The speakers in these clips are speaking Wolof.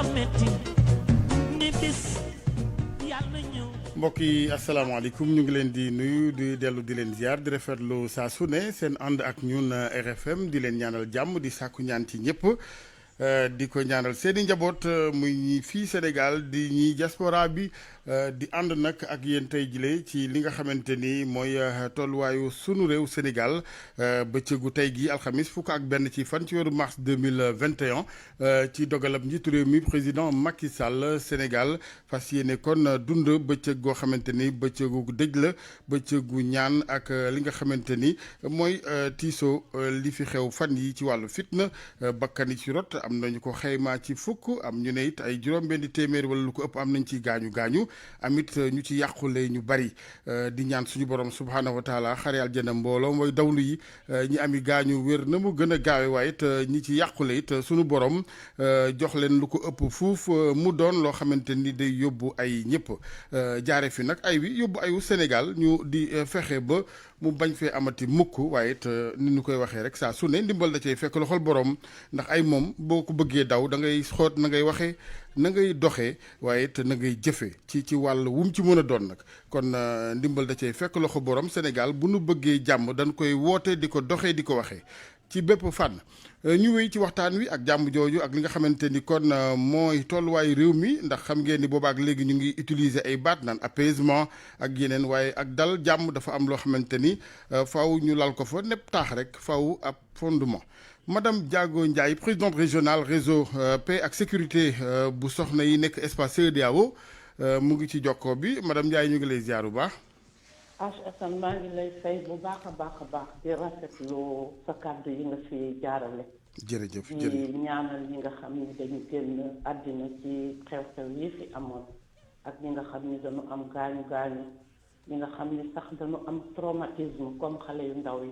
metti ni bis yàlla ñëw. mbokk yi asalaamaaleykum ñu ngi leen di nuyu di dellu di leen ziar di rafetlu saa su ne seen ànd ak ñun RFM di leen ñaanal jàmm di sàkku ñaan ci ñëpp di ko ñaanal seen i njaboot muy ñi fii Sénégal di ñi diaspora bi di ànd nag ak yéen tey jile ci li nga xamante ni mooy tolluwaayu sunu réew Sénégal bëccëgu tey gi alxamis fukk ak benn ci fan ci weeru mars 2021 ci dogalab njiitu réew mi président Macky Sall Sénégal fas yéene kon dund bëccëg goo xamante ni bëccëgu dëj la bëccëgu ñaan ak li nga xamante ni mooy tiisoo li fi xew fan yi ci wàllu fitna bakkan yi ci rot am nañu ko xaymaa ci fukk am ñu ne it ay juróom-benni téeméer wala lu ko ëpp am nañ ci gaañu amit ñu ci yàqule ñu bari di ñaan suñu borom subhaanahu wa taala xare aljana mbooloo mooy dawlu yi ñi ami gaañu wér na mu gën a gaawe waaye it ñi ci yàqule it suñu borom jox leen lu ko ëpp fuuf mu doon loo xamante ni day yóbbu ay ñëpp jaare fi nag ay wi yóbbu ayu Sénégal ñu di fexe ba mu bañ fee amati mukk waaye it ni ñu koy waxee rek saa su ne ndimbal da cay fekk loxol borom ndax ay moom boo ko bëggee daw da ngay xoot na ngay waxee na ngay doxee waaye it na ngay jëfe ci wàll wum ci mën a doon nag kon ndimbal da cay fekk loxo borom Sénégal bu nu bëggee jàmm dañ koy woote di ko doxee di ko waxee ci bépp fànn ñu wéy ci waxtaan wi ak jàmm jooju ak li nga xamante ni kon mooy tolluwaayu réew mi ndax xam ngeen ni boobaak léegi ñu ngi utiliser ay baat naan apaisement ak yeneen waaye ak dal jàmm dafa am loo xamante ni faw ñu lal ko fa nepp taax rek faw ab fondement madame Diago Ndiaye présidente régionale réseau paix ak sécurité bu soxna yi nekk espace CEDEAO mu ngi ci jokkoo bi madame Ndiaye ñu ngi lay ziar bu baax. Assane maa ngi lay fay bu baax a baax di rafetlu sa kàddu yi nga fi jaarale. jërëjëf di ñaanal ñi nga xam ni dañu génn àddina ci xew-xew yi fi amoon ak ñi nga xam ni dañu am gaañu ñi nga xam ni sax dañu am traumatisme comme xale yu ndaw yi.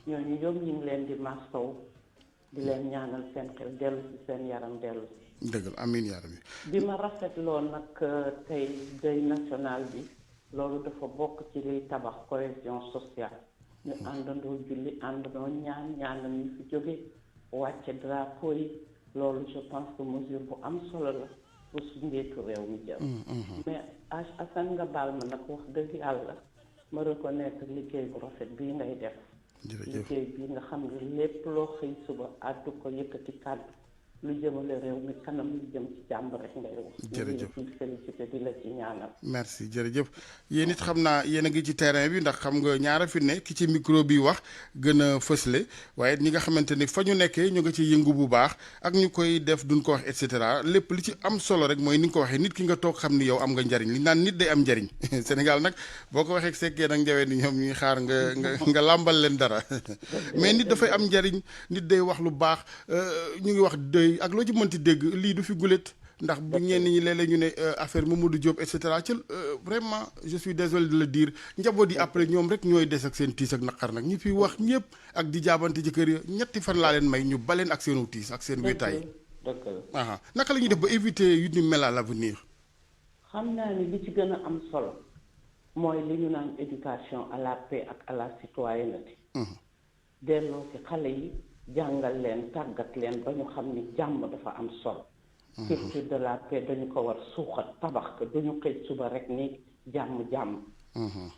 ñooñu ñoom ñu ngi leen di mastaw di leen ñaanal seen xel dellu ci seen yaram dellu. dëgg la amiin yaa rabbi. bi ma rafetloo nag tey deuil national bi. loolu dafa bokk ci liy tabax cohésion sociale ñu àndandoo julli àndandoo ñaan ñu fi jóge wàcce drapeau yi loolu je pense que mesure bu am solo la pour su njiitu réew mi jëm mais Assane nga baal ma nag wax dëgg yàlla ma reconnaître liggéey bu rafet bii ngay def liggéey bii nga xam ne lépp loo xëy suba àddu ko yëkkati kàddu lu jëmale réew mi kanam lu jëm ci jàmm rek ngay wax. jërëjëf ñu ngi félicité di la ci ñaanal. merci jërëjëf yéen it xam naa yéen a ngi ci terrain bi ndax xam nga ñaara fi ne ki ci micro bi wax gën a fësle waaye ñi nga xamante ni fa ñu nekkee ñu nga ci yëngu bu baax ak ñu koy def duñ ko wax et cetera lépp li ci am solo rek mooy ni nga ko waxee nit ki nga toog xam ni yow am nga njariñ li naan nit day am njariñ Sénégal nag boo ko waxee sekkee nag njawee ni ñoom ñuy xaar nga làmbal leen dara mais nit dafay am njariñ nit day wax lu baax ñu ngi wax ak loo ci mënti dégg lii du fi gulet ndax bu ñenn ñi léeg-léeg ñu ne affaire Mamadou Diop et cetera ci vraiment je suis désolé de le dire njaboot yi après ñoom rek ñooy des ak seen tiis ak naqar nag ñi fi wax ñëpp ak di jaabante ci kër ya ñetti fan laa leen may ñu baleen ak seenu tiis ak seen wéetaay. aha naka la ñuy def ba éviter yu ni mel à l'avenir. xam naa ni li ci gën a am solo mooy li ñu naan éducation à la paix ak à la citoyenneté. delloo ci xale yi. jàngal leen tàggat leen ba ñu xam ni jàmm dafa am solo. culture de la paix dañu ko war suuxat tabax ko duñu xëy suba rek ni jàmm.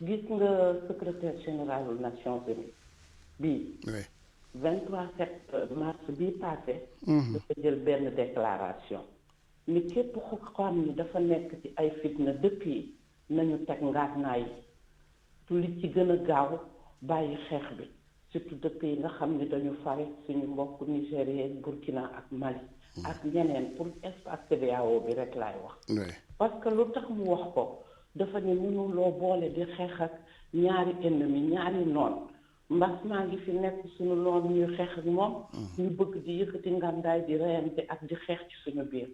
gis nga secrétaire général des Nations Unies bii 23 mars bii passé dafa jël benn déclaration ni képp ku xam ni dafa nekk ci ay fitna dëkk yi nañu teg ngànnaay yi li ci gën a gaaw bàyyi xeex bi surtout dëkk yi nga xam ni dañu fare suñu mbokk Nigéria Burkina ak Mali ak ñeneen pour espace CEDEAO bi rek laay wax parce que lu tax mu wax ko dafa ne mënuloo boole di xeex ak ñaari ennemi ñaari noon mbas maa ngi fi nekk suñu noon ñuy xeex ak moom ñu bëgg di yëkkati ngàndaay di reyante ak di xeex ci suñu biir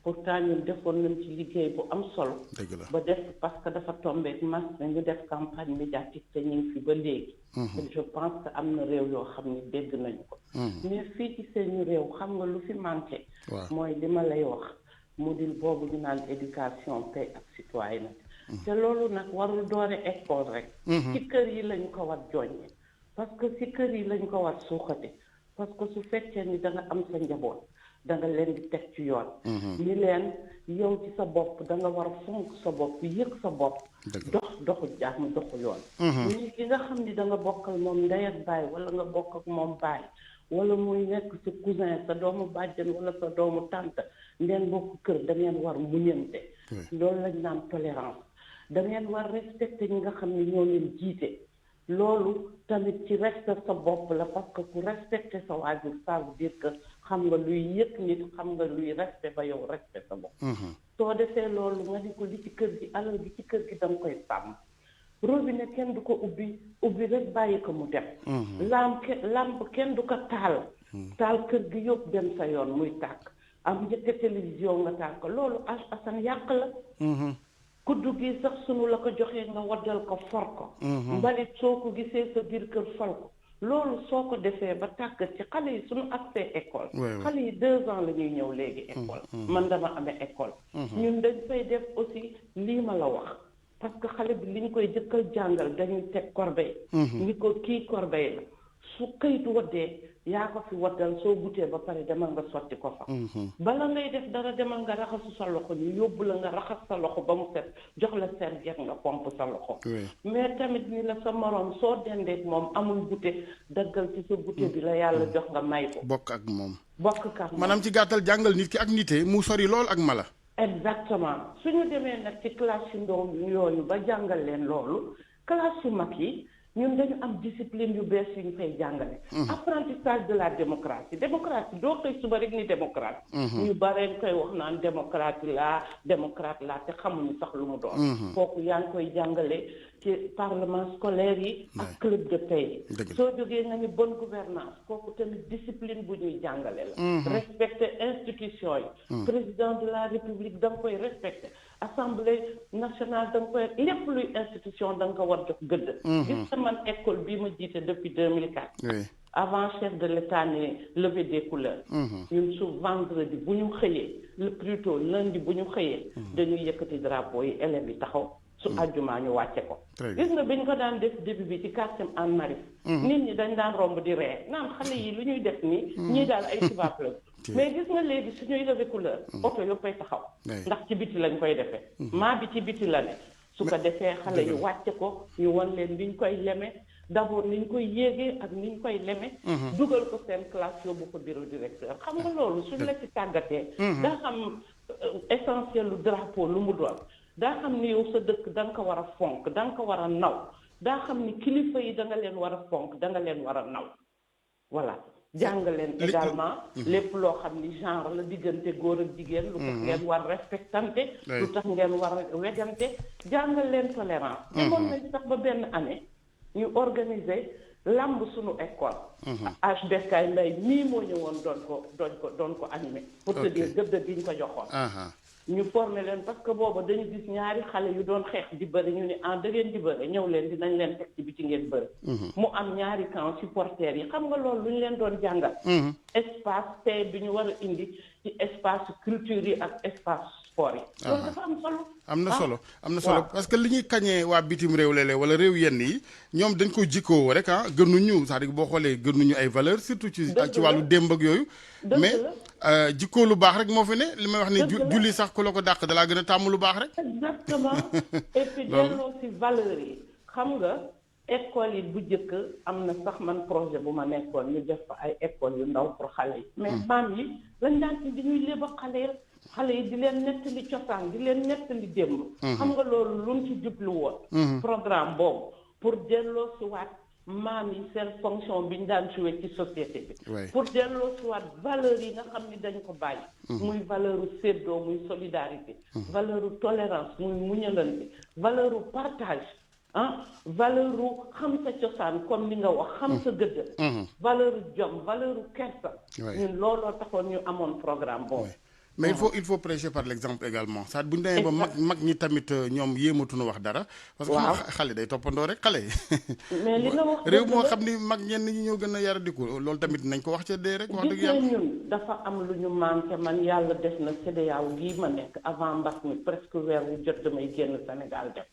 pourtant ñun defoon nañ ci liggéey bu am solo ba def parce que dafa tombé mas nañu def campagne médiatique te ñu ngi fi ba léegi je pense que am na réew yoo xam ne dégg nañu ko mais fii ci seeni réew xam nga lu fi manqué mooy li ma lay wax module boobu ñu naan éducation paix ak citoyenneté te loolu nag warul doore école rek ci kër yi lañu ko war joññe parce que ci kër yi lañu ko war suuxate parce que su fekkee ni da nga am sa njaboot da nga leen di teg ci yoon. ni leen yow ci sa bopp da nga war a fonk sa bopp yëg sa bopp. doxu jàmm doxu yoon. ni ki nga xam ni da nga bokkal moom ndey ak baay wala nga bokk ak moom baay wala muy nekk sa cousin sa doomu bàjjen wala sa doomu tante ngeen bokk kër da ngeen war muñante. loolu lañ naan tolérance. da ngeen war respecté ñi nga xam ne ñoo leen jiite. loolu tamit ci respect sa bopp la parce que ku respecté sa waajur ça veut dire que xam nga luy yëg nit xam nga luy respect ba yow respect sa bopp. soo defee loolu nga ni ko li ci kër gi alal gi ci kër gi da nga koy sàmm. robinet kenn du ko ubbi rek bàyyi ko mu dem. lamp kenn du ko taal. taal kër gi yóbbu dem sa yoon muy tàkk am njëkk télévision nga taal ko loolu asan yàq la. kuddu gi sax sunu la ko joxee nga waddal ko for ko. mbalit soo ko gisee sa biir kër fal ko. loolu soo ko defee ba tàggat ci xale yi suñu accès école. xale yi 2 ans la ñuy ñëw léegi école. man dama amee école. ñun dañ fay def aussi lii ma la wax. parce que xale bi li ñu koy jëkkal jàngal dañuy teg corbeille. ni ko kii corbeille la su këyitu waddee yaa ko fi waddal soo butee ba pare demal nga sotti ko fa. bala ngay def dara demal nga raxasu sa loxo ñu yóbbu la nga raxas sa loxo ba mu set jox la serviette nga pompe sa loxo. mais tamit ni la sa moroom soo dendeek moom amul bute daggal ci sa bute bi la yàlla jox nga may ko. bokk ak moom. maanaam ci gàttal jàngal nit ki ak nite mu sori lool ak mala. exactement suñu demee nag ci classe yu ndaw yooyu ba jàngal leen loolu classe yu mag yi ñun dañu am discipline yu bees yu ñu fay jàngale. apprentissage de la démocratie doo koy suba rek ni démocratie. ñu bare koy wax naan démocrate laa te xamuñu sax lu mu doon. kooku yaa ngi koy jàngale ci parlement scolaire yi. ak club de pays. soo jógee nga ni bonne gouvernance kooku tamit discipline bu ñuy jàngale la. respecter institution yi. président de la république da nga koy respecter. assemblée nationale da nga koy lépp luy institution da nga ko war jox gëdd. gis man école bii ma jiite depuis 2004. avant chef de l'État ne levée des couleurs. ñun su vendredi bu ñu xëyee plutôt lundi bu ñu xëyee. dañuy yëkkati drapeau yi élèves yi taxaw. su àjjumaa ñu wàcce ko. gis nga bi ñu ko daan def début bi ci quartier Hann Maristes. nit ñi dañ daan romb di ree naan xale yi lu ñuy def nii. ñii daal ay tubaab la. mais gis nga léegi suñuy levé couleur. oto yëppay taxaw. ndax ci biti lañ koy defee. maa bi ci biti la ne. su ko defee xale yu wàcce ko ñu wan leen ni ñu koy leme d'abord ni ñu koy yéegee ak ni ñu koy leme. dugal ko seen classe yóbbu ko bureau directeur xam nga loolu suñ la ci tàggatee. daa xam essentiel lu drapeau lu mu doon. daa xam ni yow sa dëkk da nga ko war a fonk da nga ko war a naw daa xam ni kilifa yi da nga leen war a fonk da nga leen war a naw voilà. jàng leen également lépp loo xam ni genre la diggante góor ak jigéen. lu tax ngeen war respectante. lu tax ngeen war wegante jàngal leen tolérance. demoon nañ sax ba benn année ñu organiser lamb suñu école. HBK Mbaye mii moo ñëwoon doon ko animé. pour te dire gëdd gi ñu ko joxoon. ñu formé leen parce que booba dañu gis ñaari xale yu doon xeex di bëri ñu ne da ngeen di bëri ñëw leen dinañ leen teg ci biti ngeen bëri. mu am ñaari camp supporters yi xam nga loolu lu ñu leen doon jàngal. espace tey bi ñu war a indi ci espace culture yi ak espace sport yi. loolu dafa am solo. am na solo parce que li ñuy kañee waa bitim réew léeg-léeg wala réew yenn yi ñoom dañ ko jikkoo rek gënuñu c'est-à-dire boo xoolee gënuñu ay valeurs surtout ci wàllu démb ak yooyu. mais jikkoo lu baax rek moo fi ne li may wax ni julli sax ku la ko dàq dalaa gën a tàmm lu baax rek. exactement et puis delloo si valeurs yi xam nga école yi bu njëkk am na sax man projet bu ma nekkoon ñu def fa ay école yu ndaw pour xale yi. mais maam yi lañ daan ci di ñuy léba xale yi di leen nettali cosaan di leen nettali démb. xam nga loolu luñ ci jublu woon. programme boobu pour delloo si waat maam yi seen fonction bi ñu daan joué ci société bi. pour delloo si waat valeurs yi nga xam ni dañ ko bàyyi. muy valeur u séddoo muy solidarité. valeur u tolérance muy muñalante valeur u partage. valeur u xam sa cosaan comme li nga wax xam sa gëdd. valeur u jom valeur u kersa. ñun looloo taxoon ñu amoon programme boobu. mais il faut prêcher par l'exemple également ça bu ñu demee ba mag ñi tamit ñoom yéematuñu wax dara. parce que xale day toppandoo rek xale yi. mais li nga wax réew moo xam ni mag ñenn ñi ñoo gën a yaradiku loolu tamit nañ ko wax ca dee rek. wax dëgg yàlla ñun dafa am lu ñu manqué man yàlla def na CEDEAO gii ma nekk avant mbas mi presque weer wu jot damay génn Sénégal dem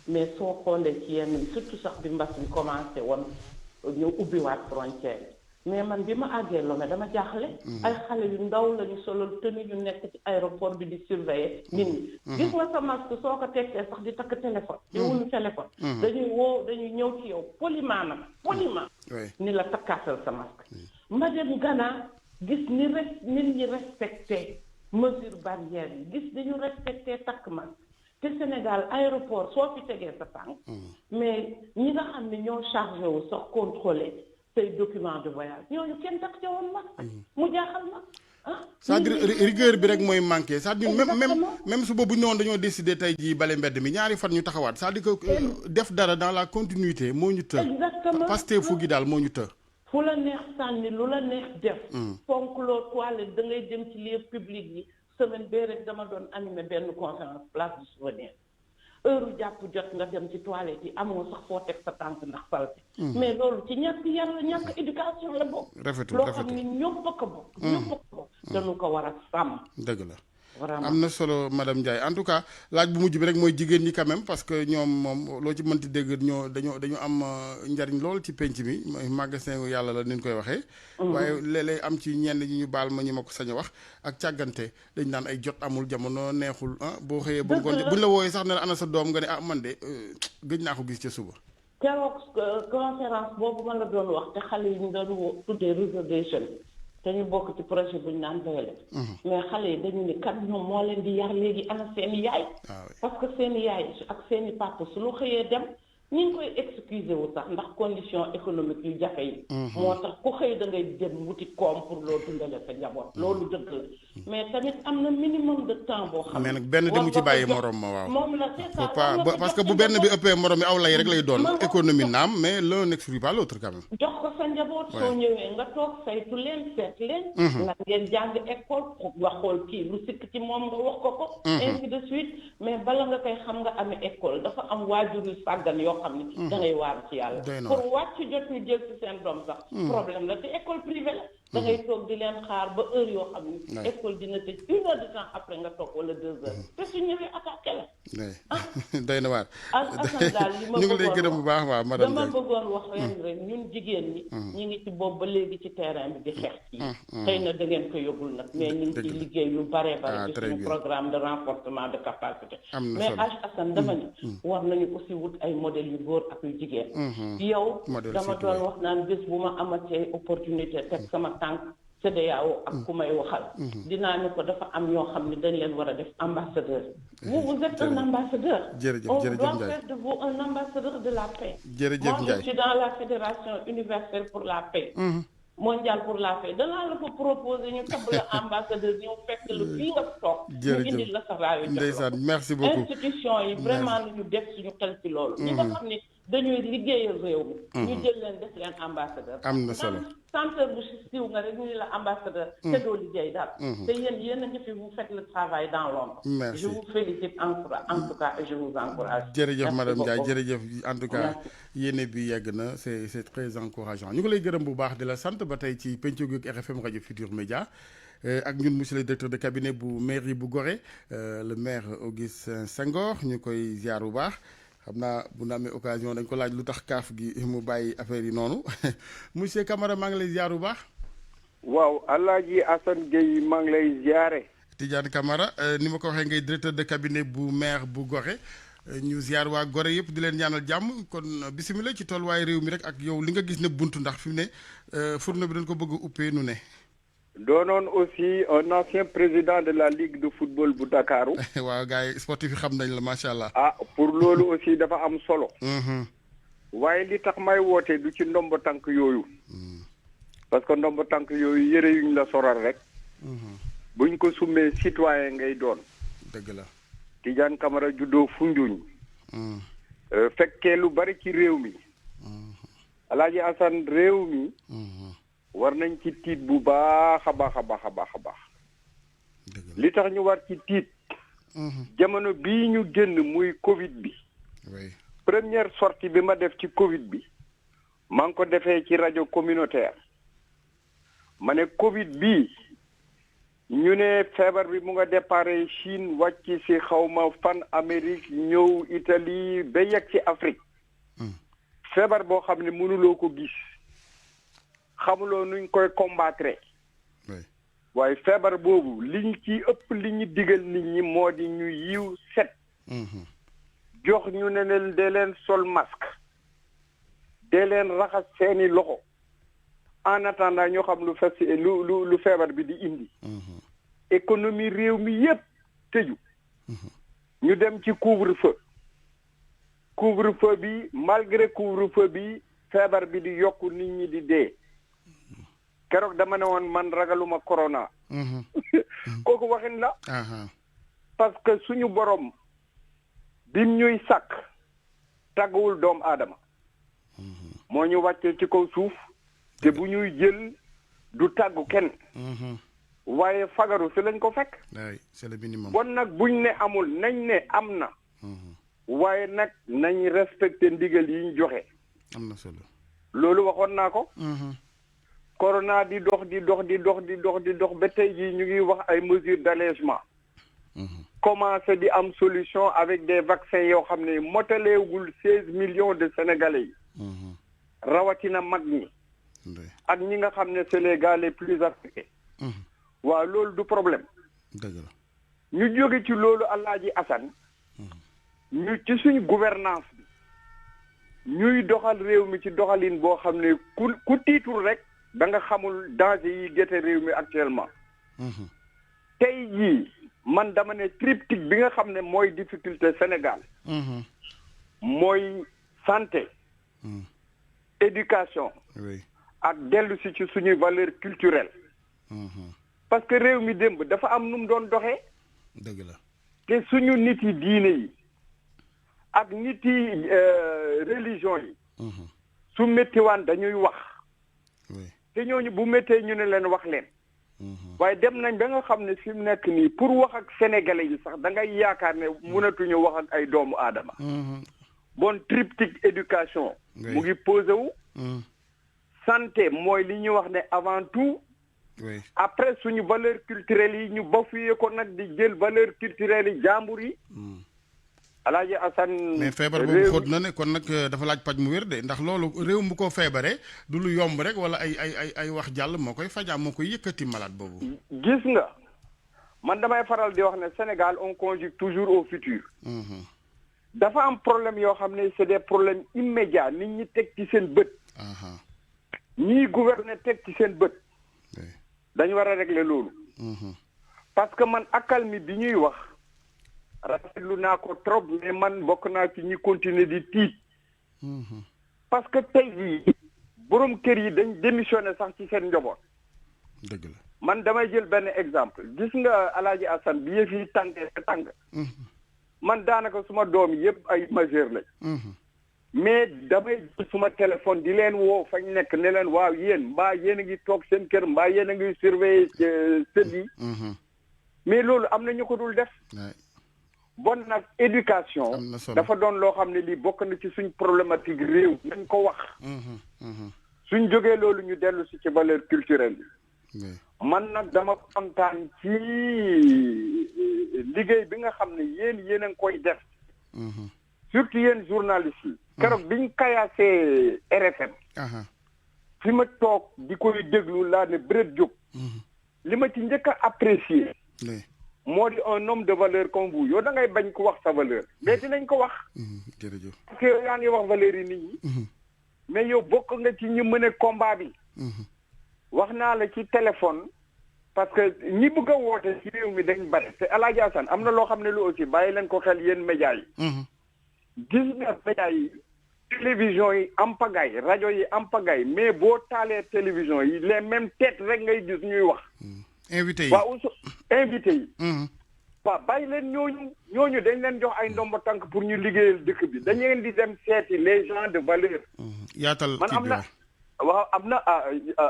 mais soo xoolee ci yenn surtout sax bi mbas mi commencé woon ñu ubbiwaat frontière mais man bi ma àggee Lomé dama jaaxle. ay xale yu ndaw lañu solal tenue yu nekk ci aéroport bi di surveiller nit ñi. gis nga sa masque soo ko tekkee sax di takk téléphone. di wuñu téléphone. dañuy ñëw ci yow poliment ni la takkaatal sa masque. ma dem Ghana gis ni nit ñi respecté mesure barrière yi gis dañu respecté takk masque. te Sénégal aéroport soo fi tegee sa tànk. mais ñi nga xam ne ñoo chargé wu sax contrôler say document de voyage ñooñu kenn takk ca woon masque. mu jaaxal ma ah. c'est-à-dire rigueur bi rek mooy manqué c'est-à-dire même su boobu ñu ne woon dañoo décider tey jii bale mbedd mi ñaari fan ñu taxawaat c'est-à-dire que def dara dans la continuité moo ñu të. exactement Pastef fu gi daal moo ñu të. fu la neex sànni lu la neex def. fonk loo toilette da ngay dem ci lieu public yi. semaine bee rek dama doon animé benn conférence place du souvenir heure jàpp jot nga dem ci toilette yi amoo sax foo teg sa tànk ndax salte mais loolu ci ñàkk yàlla ñàkk éducation la bokk. rafetul loo xam ni ñëpp a ko bokk. ñëpp a ko bokk dañu ko war a sàmm. dëgg la. vraiment am na solo madame Ndiaye en tout cas laaj bu mujj bi rek mooy jigéen ñi quand même parce que ñoom moom loo ci mënti dégg dañu am njariñ lool ci penc mi magasin yàlla la ni ñu koy waxee. waaye léeg-léeg am ci ñenn ñi ñu baal ma ñu ma ko sañ a wax ak càggante dañ naan ay jot amul jamono neexul boo xëyee ba ngoon buñ la wooyee sax ne la ana sa doom nga ne man de gëj naa ko gis ca suba. keroog conférence boobu ma la doon wax te xale yi ñu doon tuddee reservation dañu bokk ci projet bu ñu naan doyale. mais xale yi dañu ni kat ñoom moo leen di yar léegi ana seeni yaay. parce que seeni yaay ak seeni papa su lu xëyee dem ñu ngi koy excuser wu sax ndax condition économique yu jafe yi. moo tax ku xëy da ngay dem wuti koom pour loo dundale sa njaboot. loolu dëgg la mais tamit am na minimum de temps boo xam ne. mais nag benn demu ci bàyyi morom ma waaw. moom la c'est ça parce que bu benn bi ëppee morom mi aw lay rek lay doon. économie naam mais l'un n'exclut pas l'autre quand même. jox ko sa njaboot soo ñëwee nga toog saytu leen seet leen. nga ngeen jàng école nga xool kii lu sikk ci moom nga wax ko ko. ainsi de suite mais bala nga koy xam nga amee école dafa am waajur yu sàggan yoo xam ne da ngay waar ci yàlla. pour wàcc jot ñu jël ci seen doom sax. problème la te école privée la. da ngay toog di leen xaar ba heure yoo xam ne. école dina tëj 1 heure de temps après nga toog wala 2 heures. te su ñëwee attaqué la. doy na waar. Assane daal li ma ñu ngi lay gërëm bu baax waaw madame dama bëggoon wax rek ñun jigéen ñi. ñu ngi ci boobu ba léegi ci terrain bi di xeex ci. xëy na da ngeen ko yóbbul nag mais ñu ngi ci liggéey yu bare bare ci suñu programme de renforcement de capacité. mais Assane dama ni war nañu aussi wut ay modèles yu góor ak yu jigéen. yow dama doon wax naan bés bu ma amatee opportunité teg sama tànk CEDEAO ak ku may waxal. dinaa ne ko dafa am ñoo xam ne dañ leen war a def ambassadeur. vous êtes un ambassadeur. jërëjëf on jërëjëf doit Ndiaye faire de vous un ambassadeur de la paix. jërëjëf moi Ndiaye je suis dans la fédération universelle pour la paix. mondiale pour la paix danaa la ko proposer ñu tabb la ambassadeur ñëw fekk la fii nga toog. ñu indil la sa raayu jox la ndeysaan merci beaucoup institution yi vraiment la ñu def suñu xel ci loolu. ñi nga xam ne dañuy liggéeyal réew mi. ñu jël leen def leen ambassadeur. am na solo centre bu siiw nga rek ñu ne la ambassadeur. te doo liggéey daal. te yéen a ngi fi vous faites le travail dans l'ombre. merci je vous félicite en tout cas et je vous encourage. jërëjëf madame Ndiaye jërëjëf en tout cas yéene bi yegg na c'est très encourageant ñu ngi lay gërëm bu baax di la sant ba tey ci pencu gi RFM rajo Futur Média ak ñun monsieur le directeur de cabinet bu mairie bu Gorée le maire Augustin Senghor ñu koy ziar bu baax. xam naa bu ñu amee occasion dañ ko laaj lu tax kaaf gi mu bàyyi affaire yi noonu monsieur Camara maa ngi lay ziar bu baax. waaw Alaaji Assane Gueye maa ngi lay ziare. Tidiane Camara ni ma ko waxee ngay directeur de cabinet bu maire bu Gorée ñu ziar waa Gorée yëpp di leen ñaanal jàmm kon bisimilah ci tolluwaay réew mi rek ak yow li nga gis ne buntu ndax fi mu ne fourneau bi dañ ko bëgg a uppee nu ne. doonoon aussi un ancien président de la ligue de football bu Dakar. waaw gars yi sportif yi xam nañ la macha allah. pour loolu aussi dafa am solo. waaye li tax may woote du ci ndombo tànk yooyu. parce que ndombo tànk yooyu yëre yuñ la soral rek. buñ ko summee citoyen ngay doon. dëgg la. Tidiane Camara juddoo Foundiougne. fekkee lu bari ci réew mi. Alaaji Assane réew mi. war nañ ci tiit bu baax a baax a baax a baax a baax. li tax ñu war ci tiit. jamono bii ñu génn muy Covid bi. première sortie bi ma def ci Covid bi. maa ngi ko defee ci rajo communautaire. ma ne Covid bii. ñu ne feebar bi mu nga déparé Chine wàcc ci xawma fan Amérique ñëw Italie ba yegg ci Afrique. feebar boo xam ne mënuloo ko gis. xamuloo nuñ koy combattre. waaye feebar boobu liñ ci ëpp li ñu digal nit ñi moo di ñu yiw set. jox ñu ne leen dee leen sol masque. dee leen raxas seeni loxo. en attendant ñoo xam lu feebar bi di indi. économie réew mi yépp tëju. ñu dem ci couvre-feu. couvre-feu bi malgré couvre-feu bi feebar bi di yokku nit ñi di dee. keroog dama ne woon man ragaluma corona. kooku waxin la. parce que suñu borom bim ñuy sàkk tàgguwul doomu aadama. moo ñu wàccee ci kaw suuf. te bu ñuy jël du tàggu kenn. waaye fagaru fi lañ ko fekk. c'est le minimum. bon nag buñ ne amul nañ ne am na. waaye nag nañ respecté ndigal yi ñu joxe. am na solo. loolu waxoon naa ko. corona di dox ba tey jii ñu ngi wax ay mesures d'allègement. commencé di am solution avec des vaccins yoo xam ne motaleegul 16 millions de sénégalais yi. rawatina mag ñi. ak ñi nga xam ne c'est les gars les plus affectés. waaw loolu du problème. dëgg la. ñu jóge ci loolu Alaaji Assane. ñu ci suñ gouvernance bi. ñuy doxal réew mi ci doxalin boo xam ne ku tiitul rek da nga xamul danger yi gete réew mi actuellement. tey jii man dama ne triptyque bi nga xam ne mooy difficulté Sénégal. mooy santé. éducation. ak dellu si ci suñuy valeur culturelle. parce que réew mi démb dafa am nu mu doon doxee. dëgg la. te suñu nit yi diine yi ak nit yi religion yi. su méttiwaan dañuy wax. te ñooñu bu méttee ñu ne leen wax leen. waaye dem nañ ba nga xam ne fi mu nekk nii pour wax ak sénégalais yi sax da ngay yaakaar ne mënatuñu wax ak ay doomu aadama. bon triptyque éducation. mu ngi posé wu. santé mooy li ñuy wax ne avant tout. après suñu valeur culturelle yi ñu bafoué ko nag di jël valeur culturelle yi jàmbur yi. Alaaji Assane. mais feebar boobu xóot na ne kon nag dafa laaj paj mu wér de ndax loolu réew mu ko feebaree du lu yomb rek wala ay wax jàll moo koy fajaa moo koy yëkkati malade boobu. gis nga man damay faral di wax ne Sénégal on conjugue toujours au futur. dafa am problème yoo xam ne c'est des problèmes immédiats nit ñi teg ci seen bët. ñii gouverner teg ci seen bët. dañu war a régler loolu. parce que man accalmie bi ñuy wax. rafetlu naa ko trop mais man bokk naa ci ñi continuer di tiit. parce que tey jii borom kër yi dañ démissionné sax ci seen njaboot. dëgg la man damay jël benn exemple gis nga Alaaji Assane bi yëf yi tàngee sa tàng. man daanaka suma doom yëpp ay majeur lañ. mais damay jël suma téléphone di leen woo fañ nekk ne leen waaw yéen mbaa yéen a ngi toog seen kër mbaa yéen a ngi surveiller sët yi. mais loolu am na ñu ko dul def. bon nag éducation dafa doon loo xam ne lii bokk na ci suñ problématique réew nañ ko wax. suñ jógee loolu ñu dellu si ci valeur culturelle bi. man nag dama kontaan ci liggéey bi nga xam ne yéen a ngi koy def. surtout yéen journalistes yi. keroog biñ kayaasee RFM. fi ma toog di koy déglu laa ne Brett Diop. li ma ci njëkk a apprécier. moo di un homme de valeur comme vous yow da ngay bañ ko wax sa valeur mais dinañ ko wax. jërëjëf parce que yow yaa ngi wax valeur yi nit ñi. mais yow bokk nga ci ñu mën a combat bi. wax naa la ci téléphone parce que ñi bëgg a woote ci réew mi dañ bari te El Hadj Assane am na loo xam ne lu aussi bàyyi leen ko xel yéen médias yi. gis nga médias yi télévision yi am pagaille rajo yi am pagaille mais boo taalee télévision yi les mêmes têtes rek ngay gis ñuy wax. invité yi waaw invité yi. waaw bàyyi leen ñooñu dañ leen jox ay ndombo tànk pour ñu liggéeyal dëkk bi dañ leen di dem seeti les gens de valeur. yaatal man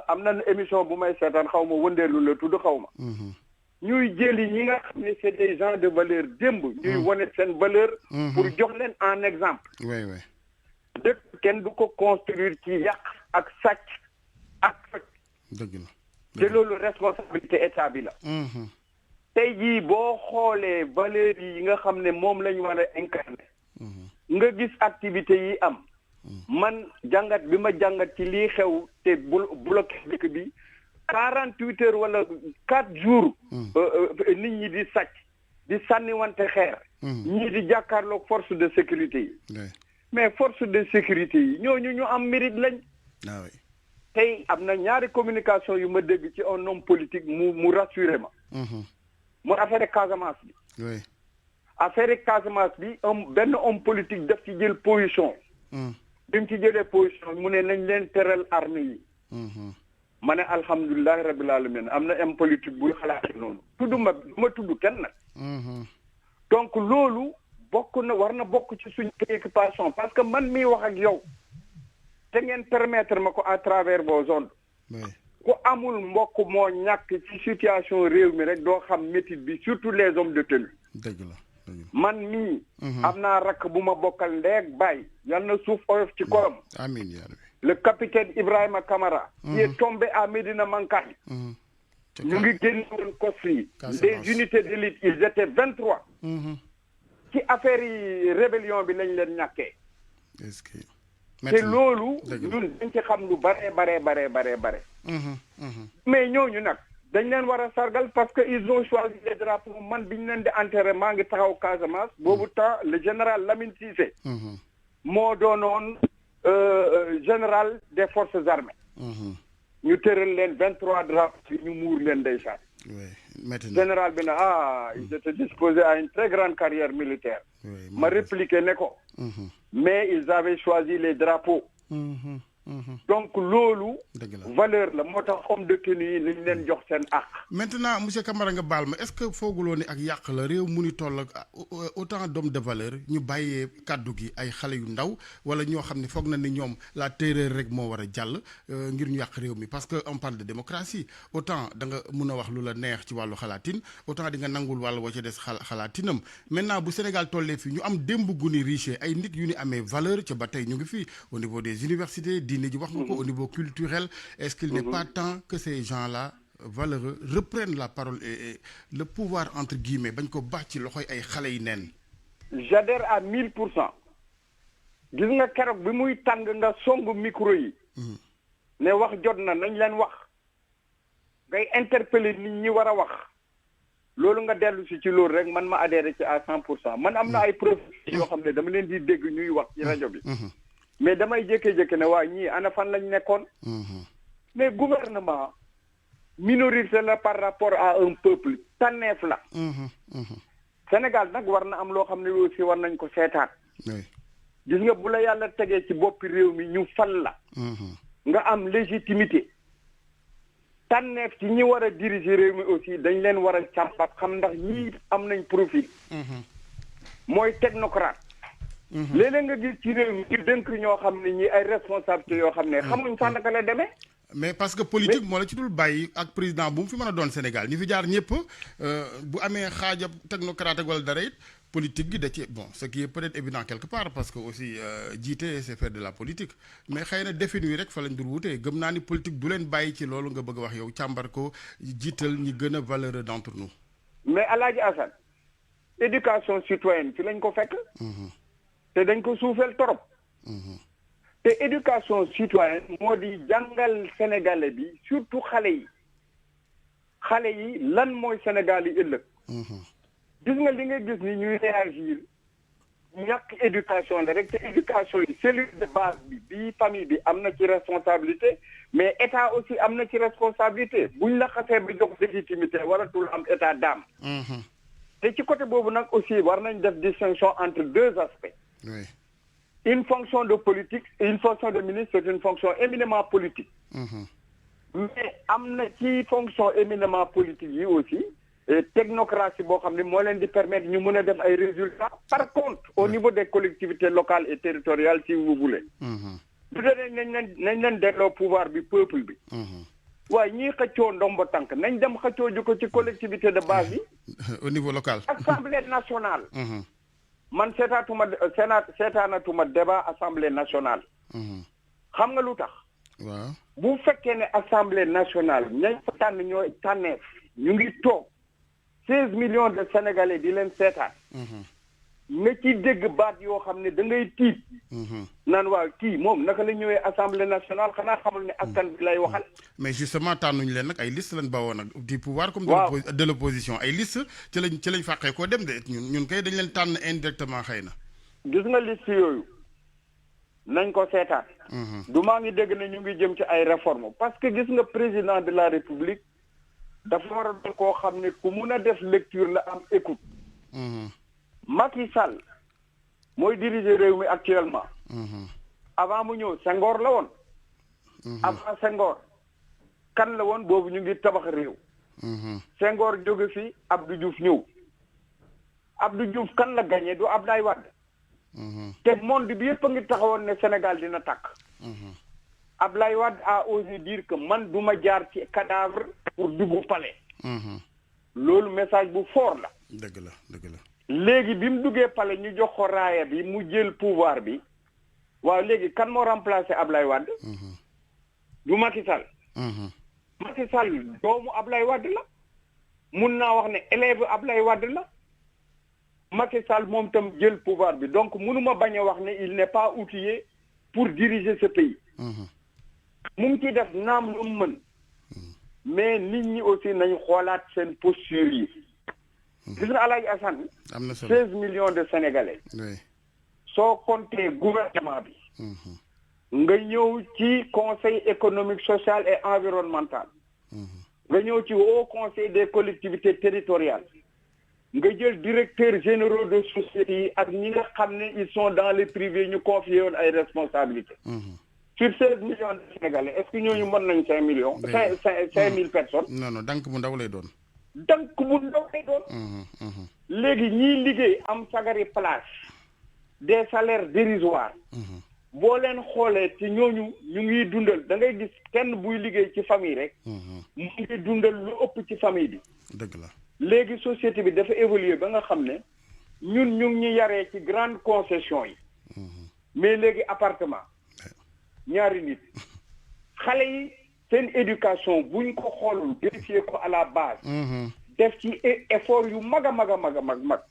am na émission bu may seetaan xaw ma wëndeelu la tudd xaw ma. ñuy jëli ñi nga xam ne c'est des gens de valeur démb. ñuy wane seen valeur. pour jox leen en exemple. oui. dëkk kenn du ko construire ci yàq ak sàcc ak faj. dëgg la. te loolu responsabilité état bi la. tey jii boo xoolee valeurs yi nga xam ne moom la ñu war a incarner. nga gis activités yi am. man jàngat bi ma jàngat ci lii xew te bloqué dëkk bi 48 heures wala 4 jours nit ñi di sàcc di sànniwante xeer ñii di jàkkaarloog force de sécurité yi mais force de sécurité yi ñooñu ñu am mérite lañ tey am na ñaari communication yu ma dégg ci un homme politique mu rassuré ma mu affaire Casamance bi affaire Casamance bi benn homme politique daf ci jël position bi mu ci jëlee position mu ne nañ leen teral armée yi ma ne alhamdulilahi rabbil alamin am na homme politique buy xalaate noonu tudduma tudd kenn nag donc loolu war na bokk ci suñ préoccupation parce que man miy wax ak yow te ngeen permettre ma ko à travers vos ondes ku amul mbokk moo ñàkk ci situation réew mi rek doo xam métit bi surtout les hommes de tenue dëgg la man mii am naa rakk bu ma bokkal ndeeg baay yal na suuf oyof ci korom amiin yaa rabbi le capitaine Ibrahima Camara qui est tombé à Médina Mankagne ñu ngi génn woon Kossi des unités d'élite ils étaient 23 ci affaire yi rébellion bi lañ leen ñàkkee est-ce que te loolu ñun dañ ci xam lu bare mais ñooñu nag dañ leen war a sargal parce que ils ont choisi les drapeaux man bi ñu leen di enterré maa ngi taxaw Casamance boobu temps le général Lamine Cissé moo doonoon général des forces armées ñu tëral leen 23 drapeaux ñu muur leen ndeysaan général bi na ils étaient disposés à une très grande carrière militaire ma répliqué ne ko mais ils avaient choisi les drapeaux donc loolu valeur la moo tax homme de tenue yi liñ leen jox seen àq maintenant monsieur Camara nga baal ma est-ce que fooguloo ni ak yàq la réew mu ni toll ak autant d'hommes de valeur ñu bàyyee kàddu gi ay xale yu ndaw wala ñoo xam ne foog na ni ñoom la terreur rek moo war a jàll ngir ñu yàq réew mi parce que on parle de démocratie autant da nga mun a wax lu la neex ci wàllu xalaatin autant di nga nangul wàll wa ca des xalaatinam maintenant bu Sénégal tollee fii ñu am démb gu ni riche ay nit yu ni amee valeur ca ba tey ñu ngi fii au niveau des universités au niveau culturel, est-ce qu'il n'est pas temps que ces gens-là valeureux reprennent la parole et le pouvoir entre guillemets bañ ko baax ci loxoy ay xale yi neen j'adhère à 1000%. gis nga keroog bi muy tàng nga songu micro yi ne wax jot na nañ leen wax ngay interpeller nit ñi war a wax loolu nga dellu si ci loolu rek man ma adhéré ci à 100%. man am na ay professeurs yoo xam ne dama leen di dégg ñuy wax ci rajo bi mais damay jékki-jékki ne waa ñii ana fan lañ nekkoon mais gouvernement minorité la par rapport à un peuple tànneef la Sénégal nag war na am loo xam ne aussi war nañ ko seetaat gis nga bu la yàlla tegee ci boppi réew mi ñu fal la nga am légitimité tànneef ci ñi war a diriger réew mi aussi dañ leen war a càmpat xam ndax ñii am nañ profil mooy technocrate léeg-léeg nga gis ci réew mi ci dënk ñoo xam ne ñi ay responsabilités yoo xam ne xamuñ sax naka la demee mais parce que politique moo la ci dul bàyyi ak président bu mu fi mën a doon Sénégal ñi fi jaar ñëpp bu amee xaajab technocrate wala dara it politique gi da ci bon ce qui est peut-être évident quelque part parce que aussi jiite c'est faire de la politique mais xëy na défini rek fa lañ dul wutee gëm naa ni politique du leen bàyyi ci loolu nga bëgg a wax yow càmbar ko jiital ñi gën a valeureux d'entre nous mais Alaaji Assane éducation citoyenne fi lañ ko fekk te dañ ko suufeel torop te éducation citoyenne moo di jàngal sénégalais bi surtout xale yi lan mooy Sénégal yi ëllëg gis nga li nga gis ni ñuy réagir ñàkk éducation la rek te éducation yi cellule de base bi famille bi am na ci responsabilité mais état aussi am na ci responsabilité buñ la xasee bi jox légitimité waratul am état d'âme te ci côté boobu nag aussi war nañ def distinction entre deux aspects une fonction de politique et une fonction de ministre c'est une fonction éminemment politique mais am na ci fonction éminemment politique yi aussi technocratie boo xam ne moo leen di permettre ñu mën a def ay résultats par contre au niveau des collectivités locales et territoriales si vous voulez du dee nañ leen delloo pouvoir bi peuple bi waaye ñii xëccoo ndombo tànk nañ dem xëccoo ji ko ci collectivité de base yi au niveau local assemblée nationale man seetaanatuma débat assemblée nationale xam nga lu tax waaw bu fekkee ne assemblée nationale ñañ fa tànn ñooy tànneef ñu ngi toog 16 millions de sénégalais di leen seetaan nga ci dégg baat yoo xam ne da ngay tiit. naan waaw kii moom naka la ñëwee assemblée nationale xanaa xamul ne askan bi lay waxal. mais justement tànnuñu leen nag ay liste lañ bawoo nag du pouvoir comme de l'opposition ay liste ci lañ fàqee koo dem de ñun kay dañ leen tànn indirectement xëy na. gis nga liste yooyu nañ ko seetaan. du maa ngi dégg ne ñu ngi jëm ci ay réformes parce que gis nga président de la république dafa war a doon koo xam ne ku mun a def lecture la am écoute. Macky Sall mooy diriger réew mi actuellement. avant mu ñëw Senghor la woon. avant Senghor kan la woon boobu ñu ngi tabax réew. Senghor jóge fi Abdou Diouf ñëw. Abdou Diouf kan la gagné du Abdoulaye Wade. te monde bi yëpp a ngi taxawoon ne Sénégal dina tàkk. Abdoulaye Wade a osé dire que man du ma jaar ci cadavre pour dugg palais. loolu message bu fort la. dëgg la. léegi bi mu duggee palais ñu jox ko raaya bi mu jël pouvoir bi waaw léegi kan moo remplacé Ablaye Wade. du Macky Sall. Macky Sall doomu Ablaye Wade la. mun naa wax ne élève Ablaye Wade la. Macky Sall moom tam jël pouvoir bi donc mënuma bañ a wax ne il n'est pas outillé pour diriger ce pays. mu ngi ciy def naam lu mu mën. mais nit ñi aussi nañu xoolaat seen posture yi. gis nga Alaaji Assane. am na solo 16 millions de Sénégalais. oui. soo compté gouvernement bi. nga ñëw ci conseil économique social et environnemental. nga ñëw ci haut conseil des collectivités territoriales. nga jël directeurs généraux de sociétés yi ak ñi nga xam ne ils sont dans le privé ñu confié woon ay responsabilités. sur 16 millions de Sénégalais est-ce que ñooñu mën nañ 5 millions. 5 000 personnes. non dank bu ndaw lay doon. dank bu ndaw lay doon. léegi ñiy liggéey am sagari place. des salaires dérisoires. boo leen xoolee ci ñooñu ñu ngi dundal da ngay gis kenn buy liggéey ci famille rek. mu ngi dundal lu ëpp ci famille bi. dëgg la. léegi société bi dafa évoluer ba nga xam ne ñun ñu ngi ñu yaree ci grande concession yi. mais léegi appartement. ñaari nit. xale yi seen éducation buñ ko xoolul vérifier ko à la base. def ci effort yu mag a mag.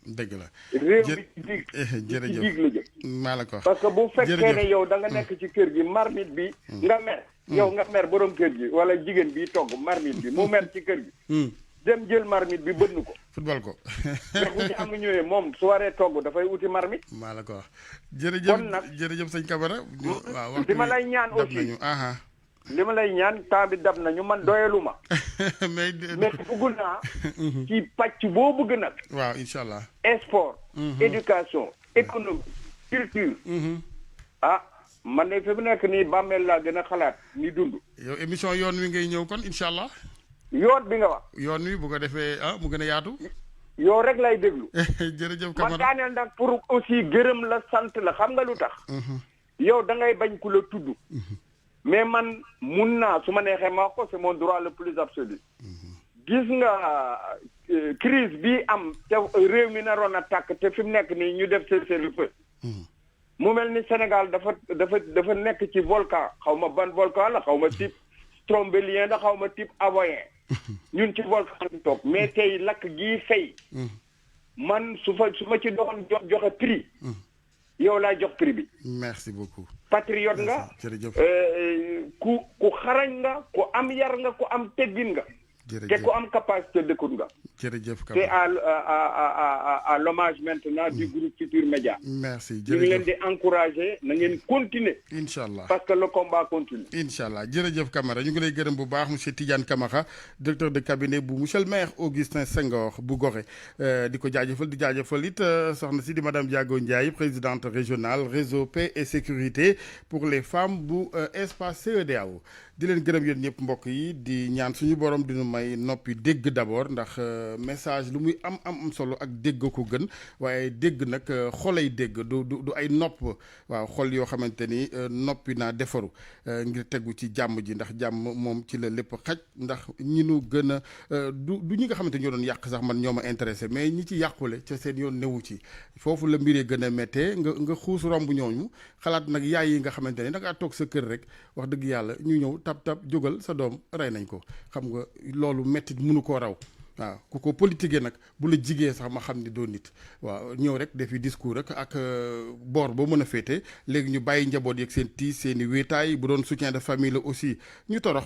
dëgg la. réew bi ci dig jërëjëf ci dig la jëm. maa la ko wax parce que bu fekkee ne yow da nga nekk ci kër gi marmite bi. nga mer yow nga mer borom kër gi wala jigéen bi togg marmite bi mu mer ci kër gi. dem jël marmite bi bënn ko. football ko. mais bu ci am na ñëwee moom su waree togg dafay uti marmite. maa la ko wax. jërëjëf kon nag jërëjëf sëñ Camara. waaw li ma lay ñaan aussi li ma lay ñaan temps bi dab nañu man doyalu ma. mais bëgg naa. ci pàcc boo bëgg nag. waaw incha allah. sport. éducation économie culture. man de fi mu nekk nii bàmmeel laa gën a xalaat ni dund. yow émission yoon wi ngay ñëw kon incha allah. yoon bi nga wax. yoon wi bu ko defee mu gën a yaatu. yow rek lay déglu. jërëjëf Camara man daaneel nag pour aussi gërëm la sant la xam nga lu tax. yow da ngay bañ ku la tudd. mais man mun naa su ma neexee ma ko c'est mon droit le plus absolu. gis nga crise bi am te réew mi naroon a tàkk te fi mu nekk nii ñu def cessez-le-feu. mu mel ni Sénégal dafa nekk ci volcan xaw ma ban volcan la xaw ma type strombélien la xaw ma type avoyen. ñun ci volcan bi toog mais tey lakk gii fay. man su ma ci doon joxe prix. yow laa jox prix bi. merci beaucoup. patriote nga. jërëjëf ku xarañ nga ku am yar nga ku am teggin nga. te ku am capacité d'écoute nga. jërëjëf c'est à l'hommage maintenant du groupe Futurs Médias. merci jërëjëf ñu ngi leen di encourager na ngeen continuer. incha allah parce que le combat continue. incha allah jërëjëf Camara ñu ngi lay gërëm bu baax monsieur Tidiane Camara directeur de cabinet bu monsieur le maire Augustin Senghor bu Gorée di ko jaajëfal di jaajëfal it soxna si di madame Diago Ndiaye présidente régionale réseau paix et sécurité pour les femmes bu espace CEDEAO di leen gërëm yéen ñëpp mbokk yi di ñaan suñu borom dinu may noppi dégg d'abord ndax message lu muy am solo ak dégg ko gën waaye dégg nag xolay dégg du ay nopp waaw xol yoo xamante ni noppi naa defaru ngir tegu ci jàmm ji ndax jàmm moom ci la lépp xaj ndax ñi nu gën a du ñi nga xamante ñoo doon yàq sax man ñoo ma intéressé mais ñi ci yàqule ca seen yoon newu ci foofu la mbiree gën a méttee nga xuus romb ñooñu xalaat nag yaay yi nga xamante ni da ngaa toog sa kër rek wax dëgg yàlla ñu ñëw tab jógal sa doom rey nañ ko xam nga loolu mettit mënu koo raw waaw ku ko politiquer nag bu la jigee sax ma xam ni doo nit waaw ñëw rek defi discours rek ak boor boo mën a féete léegi ñu bàyyi njaboot yeeg seen tiis seen i wéetaay bu doon soutien de famille la aussi ñu torox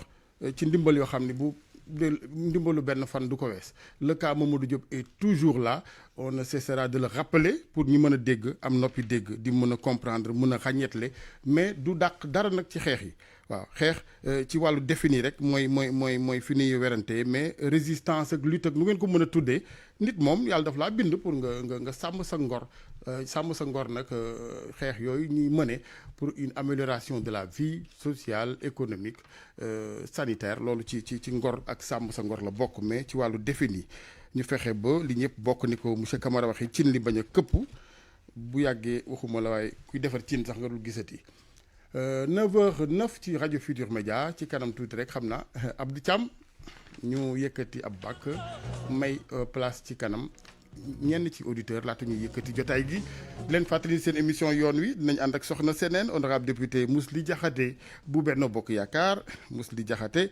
ci ndimbal yoo xam ne bu ndimbalu benn fan du ko wees le cas Mamadou Diop est toujours là on ne cessera de le rappeler pour ñu mën a dégg am noppi dégg di mën a comprendre mën a xàññeetle mais du dàq dara nag ci xeex yi waaw xeex ci wàllu défini rek mooy fi ñuy werante mais résistance ak lutte ak nu ngeen ko mën a tuddee nit moom yàlla daf laa bind pour nga sàmm sa ngor sàmm sa ngor nag xeex yooyu ñuy mëne pour une amélioration de la vie sociale économique sanitaire loolu ci ngor ak sàmm sa ngor la bokk mais ci wàllu défini ñu fexe ba li ñëpp bokk ni ko monsieur Camara waxee cin li bañ a këpp bu yàggee waxuma la waaye kuy defar cin sax nga dul gisati 9h09 ci rajo Futur Média ci kanam tuuti rek xam naa Abdou Thiam ñu yëkkati ab bàkk may place ci kanam ñenn ci auditeur laata ñuy yëkkati jotaay gi leen fàttali seen émission yoon wi dinañ ànd ak soxna seneen honorable député Mously Diakhaté bu Benno Bokk Yaakaar Mously Diakhaté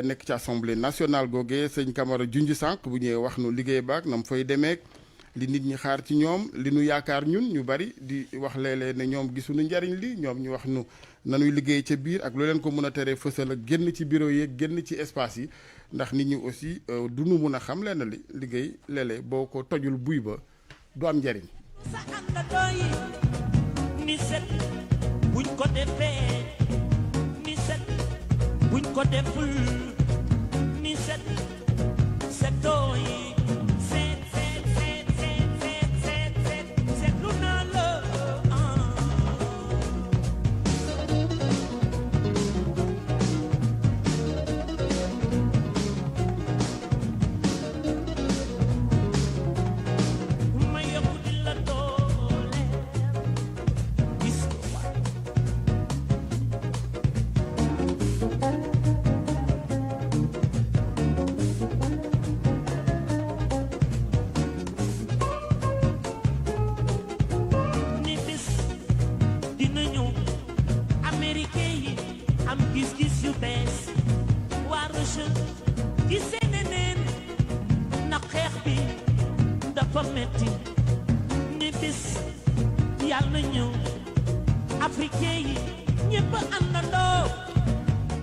nekk ci assemblée nationale googee sëñ Camara junj sànq bu ñëwee wax nu liggéey baak nam fay demeek li nit ñi xaar ci ñoom li nu yaakaar ñun ñu bari di wax léeg-léeg ne ñoom gisuñu njariñ li ñoom ñu wax nu nanuy liggéey ca biir ak lu leen ko mën a teree fësal ak génn ci bureau yi génn ci espace yi ndax nit ñi aussi du nu mun a xam leen li liggéey léeg-léeg boo ko tojul buy ba du am njariñ sa àndandoo yi ni set buñ ko defee ni set buñ ko deful ni set setoo yi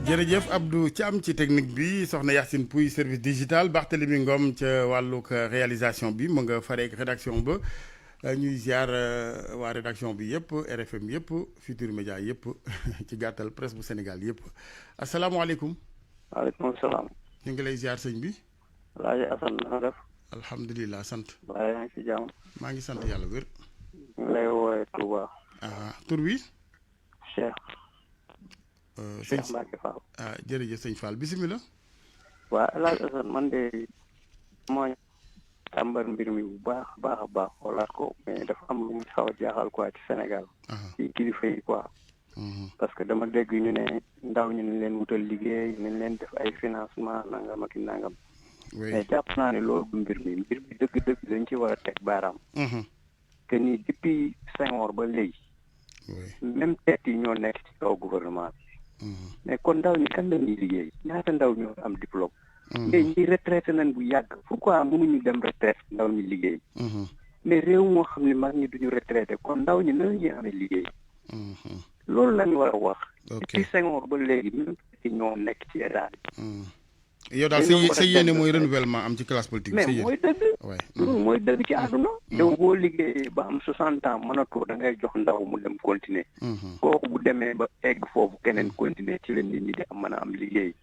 jërëjëf Abdou Thiam ci technique bi soxna Yacine Pouy service digital Barthélémy Ngom ca wàllug réalisation bi mu nga fareek rédaction ba ñuy ziar waa rédaction bi yëpp RFM yëpp Futur Média yëpp ci gàttal presse bu Sénégal yëpp asalaamaaleykum. waaleykum salaam. ñu ngi lay ziar sëñ bi. Alaaji Assane na nga def. alhamdulilah sant. waaye yaa ngi ci jàmm. maa ngi sant yàlla wér. ñu ngi lay woowee Touba. tur wi. Cheikh. Cheikh Mbacke Fall. jërëjëf sëñ Fall bisimilah. waa Alaaji Assane man de mooy tàmbar mbir mi bu baax a baax xoolaat ko mais dafa am lu mu xaw a jaaxal quoi ci Sénégal. ci kilifa yi quoi. parce que dama dégg ñu ne ndaw ñu ne leen wutal liggéey nañ leen def ay financement nangam ak nangam. mais jàpp naa ne loolu du mbir mi dëgg-dëgg dañ ci war a teg baaraam. que ni depuis Senghor ba léegi. même tête yi ñoo nekk ci kaw gouvernement bi. mais kon ndaw ñi kan la ñuy liggéey ñaata ndaw ñoo am diplôme. mais ñi retraité nañ bu yàgg pourquoi mënuñu dem retraite ndaw ñi liggéey. mais réew moo xam ne mag ñi duñu retraité kon ndaw ñi nan la ñuy amee liggéey. loolu lañu war a wax. depuis Senghor ba léegi même tête yi ñoo nekk ci état bi. yow daal sa yéene mooy renouvellement am ci classe politique. mais mooy dëgg. loolu mooy dëgg ci àdduna. yow boo liggéeyee ba am 60 ans mënatoo da ngay jox ndaw mu dem continuer. kooku bu demee ba egg foofu keneen continuer ci leen nit ñi di am mën a am liggéey.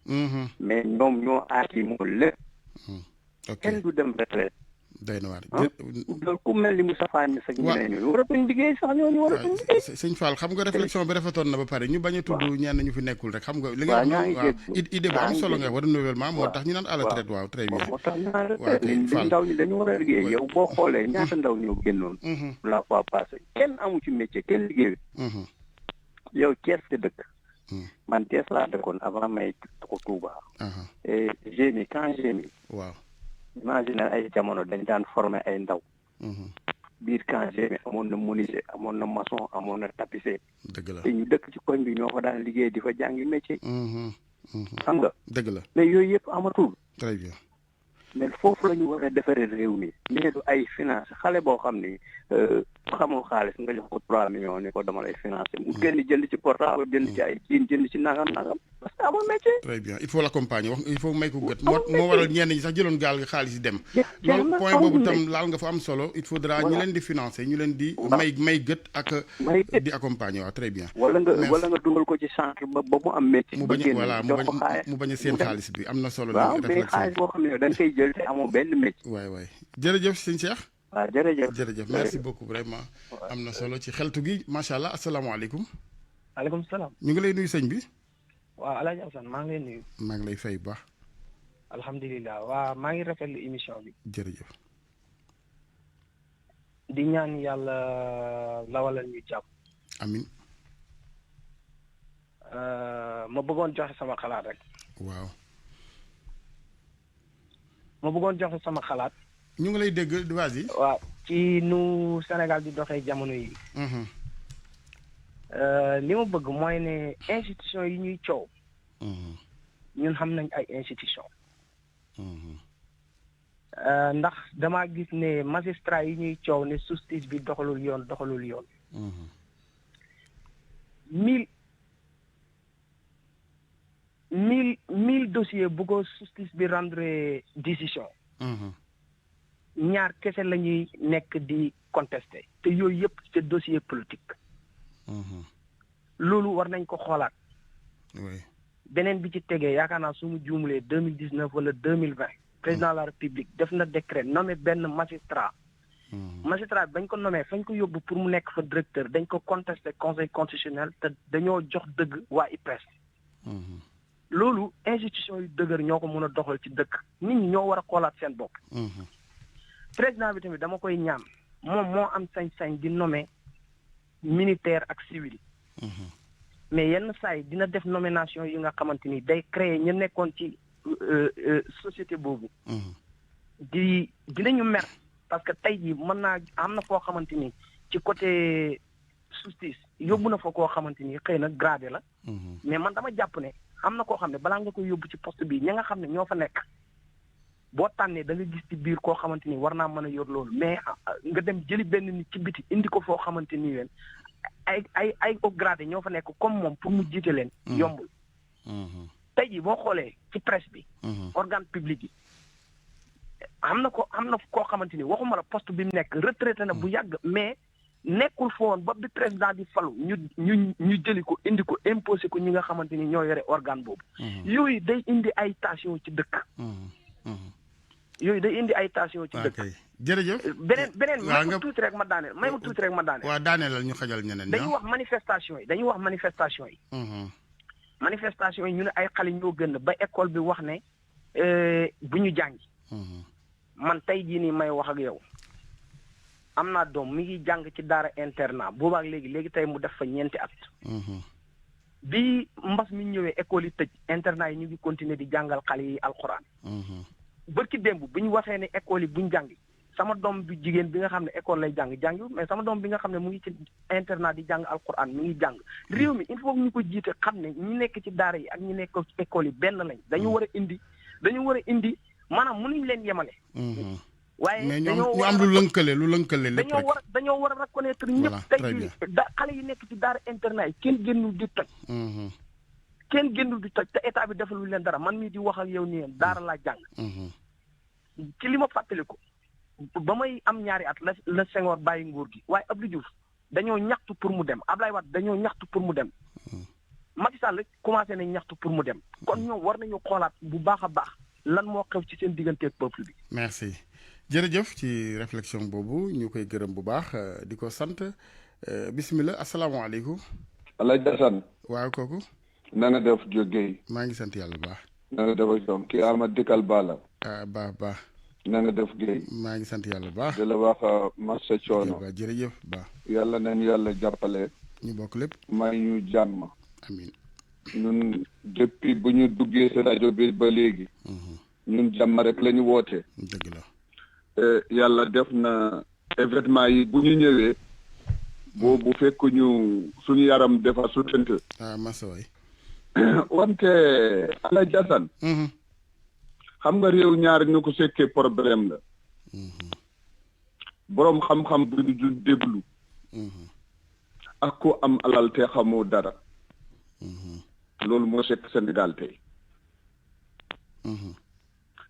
mais ñoom ñoo aati moo lépp. kenn du dem retraite. day na waar loolu ku mel ni Moustapha Niasse ak ñeneen ñooñu waratuñ liggéey sax ñooñu waratuñ liggéey. sëñ Fall xam nga réflexion bi rafetoon na ba pare ñu bañ a tudd ñenn ñu fi nekkul rek xam nga li nga waaw idée bu am solo nga war renouvellement moo tax ñu naan à la retraite waaw très bien moo tax ñu naan retraite ndaw ñi dañu war a liggéey yow boo xoolee ñaata ndaw ñoo génnoon la fois passée kenn amu ci métier kenn liggéey yow Thiès te dëkk man Thiès laa dëkkoon avant may ko Touba et génie quand génie waaw imagine ay jamono dañ daan former ay ndaw. biir cangé mi amoon na menuisier amoon na maçon amoon na tapissier. dëgg la te ñu dëkk ci koñ bi ñoo fa daan liggéey di fa jàngi métier. xam nga. dëgg la mais yooyu yëpp amatul. très bien. mais foofu la ñu war a defaree réew mi mais du ay finance xale boo xam ni xamoo xaalis nga jox ko 3 millions ni ko dama lay financé mu génn jënd ci portable jënd ci ay jiin jënd ci nangam parce que amul métier. très bien il faut l'accompagner wax il faut may ko gët moo waral ñenn ñi sax jëloon gaal gi xaalis yi dem loolu point boobu tam laal nga fa am solo il faudra ñu leen di financer ñu leen di may gët ak di accompagner waaw très bien wala nga dugal ko ci centre ba mu am métier mu bañ voilà mu bañ a seen xaalis bi am na solo waaw mais xaalis boo xam ne da nga koy jël te amoo benn métier waay jërëjëf sëñ Cheikh waaw jërëjëf merci beaucoup vraiment am na solo ci xeltu gi macha allah asalaamaaleykum. maaleykum salaam. ñu ngi lay nuyu sëñ bi. waaw El Hadj Assane maa ngi lay nuyu. maa ngi lay fay bu baax. alhamdulilah waaw maa ngi rafetlu émission bi. jërëjëf. di ñaan yàlla lawalal ñu jàpp. amin ma bëggoon joxe sama xalaat rek. waaw. ma bëggoon joxe sama xalaat. ñu ngi lay dégg vas-y. waaw ci nu Sénégal di doxee jamono yi. li ma bëgg mooy ne institution yi ñuy coow. ñun xam nañ ay institution ndax damaa gis ne magistrat yi ñuy coow ne justice bi doxalul yoon. 1000 dossiers bu ko justice bi rendre décision. ñaar kese la ñuy nekk di contester te yooyu yëpp c'est dossier politique. loolu war nañ ko xoolaat. beneen bi ci tegee yaakaar naa su mu juumlee 2019 wala 2020 président de la république def na décret nommé benn magistrat. magistrat bañ ko nommé fañ ko yóbbu pour mu nekk fa directeur dañ ko contester conseil constitutionnel te dañoo jox dëgg waa IPRES. loolu institution yu dëgër ñoo ko mën a doxal ci dëkk nit ñi ñoo war a xoolaat seen bopp. président bi tamit dama koy ñaan moom moo am sañ-sañ di nommer militaire ak civil. mais yenn saa yi dina def nomination yi nga xamante ni day créer ñu nekkoon ci société boobu. dinañu mer parce que tey jii mën naa am na foo xamante ni ci côté justice yóbbu na fa koo xamante ni xëy na gradé la. mais man dama jàpp ne am na koo xam ne balaa nga koy yóbbu ci poste bi ñi nga xam ne ñoo fa nekk boo tànnee da nga gis ci biir koo xamante ni war naa mën a yor loolu mais nga dem jëli benn nit ci biti indi ko foo xamante ni leen ay au gradé ñoo fa nekk comme moom pour mu jiite leen. yombul. tey jii boo xoolee ci presse bi. organe public yi am na koo xamante ni waxuma la poste bi mu nekk retraité na bu yàgg mais nekkul foon ba bi président di falu ñu jëli ko indi ko imposé ko ñi nga xamante ni ñoo yore organe boobu. yooyu day indi ay tension ci dëkk. yooyu day indi ay tension ci dëkk. jërëjëf beneen may ma tuuti rek ma daaneel waaw daaneelal ñu xajal ñeneen dañuy wax manifestation yi manifestation yi ñu ne ay xale ñoo gën ba école bi wax ne bu ñu jàngi man tey jii nii may wax ak yow am naa doom mi ngi jàng ci daara internat boobaak léegi tey mu def fa 4 at. bi mbas mi ñëwee école yi tëj internat yi ñu ngi continuer di jàngal xale yi alxuraan. bërki démb bu ñu waxee ne école yi buñ jàngi sama doom bi jigéen bi nga xam ne école lay jàngi mais sama doom bi nga xam ne mu ngi ci internat di jàng alquran mi ngi jàng réew mi il faut ñu ko jiite xam ne ñi nekk ci daara yi ak ñi nekk ci école yi benn lañ dañu war a indi maanaam mënuñ leen yemale. waaye mais ñu am lu lënkale lépp rek dañoo war a reconnaître ñëpp tey jii xale yi nekk ci daara internat yi kenn génnul di toj. te état bi defalul leen dara man mii di wax ak yow nii daara laa jàng. ci li ma fàttaliku ba may am 2 at la Senghor bàyyi nguur gi waaye Abdou Diouf dañoo ñaxtu pour mu dem Ablaye Wade dañoo ñaxtu pour mu dem. Macky Sall commencé nañ ñaxtu pour mu dem kon ñoom war nañu xoolaat bu baax a baax lan moo xew ci seen digganteeg peuple bi. merci jërëjëf ci réflexion boobu ñu koy gërëm bu baax di ko sant bismillah asalaamaaleykum. Alaaji Assane. waaw kooku. na nga def jógee. maa ngi sant yàlla bu baax. na nga def ak ñoom kii Amady Dikal Ba la. baax. na nga def Guèye. maa ngi sant yàlla bu baax. di la wax Massa Coono. jërëjëf baax. yàlla nañu yàlla jàppale. ñu bokk lépp. may ñu jàmm. amiin. ñun depuis bu ñu duggee si rajo bi ba léegi. ñun jàmm rek la ñu woote. dëgg la. yàlla def na événement yi bu ñu ñëwee. boobu fekk ñu suñu yaram dafa sutante. Massa waay. wante Alaaji Assane. xam nga réew ñaar ñu ko sekkee problème la boroom xam-xam bu ñu dul déglu ak ko am alal te xamoo dara loolu moo sekk Sénégal tey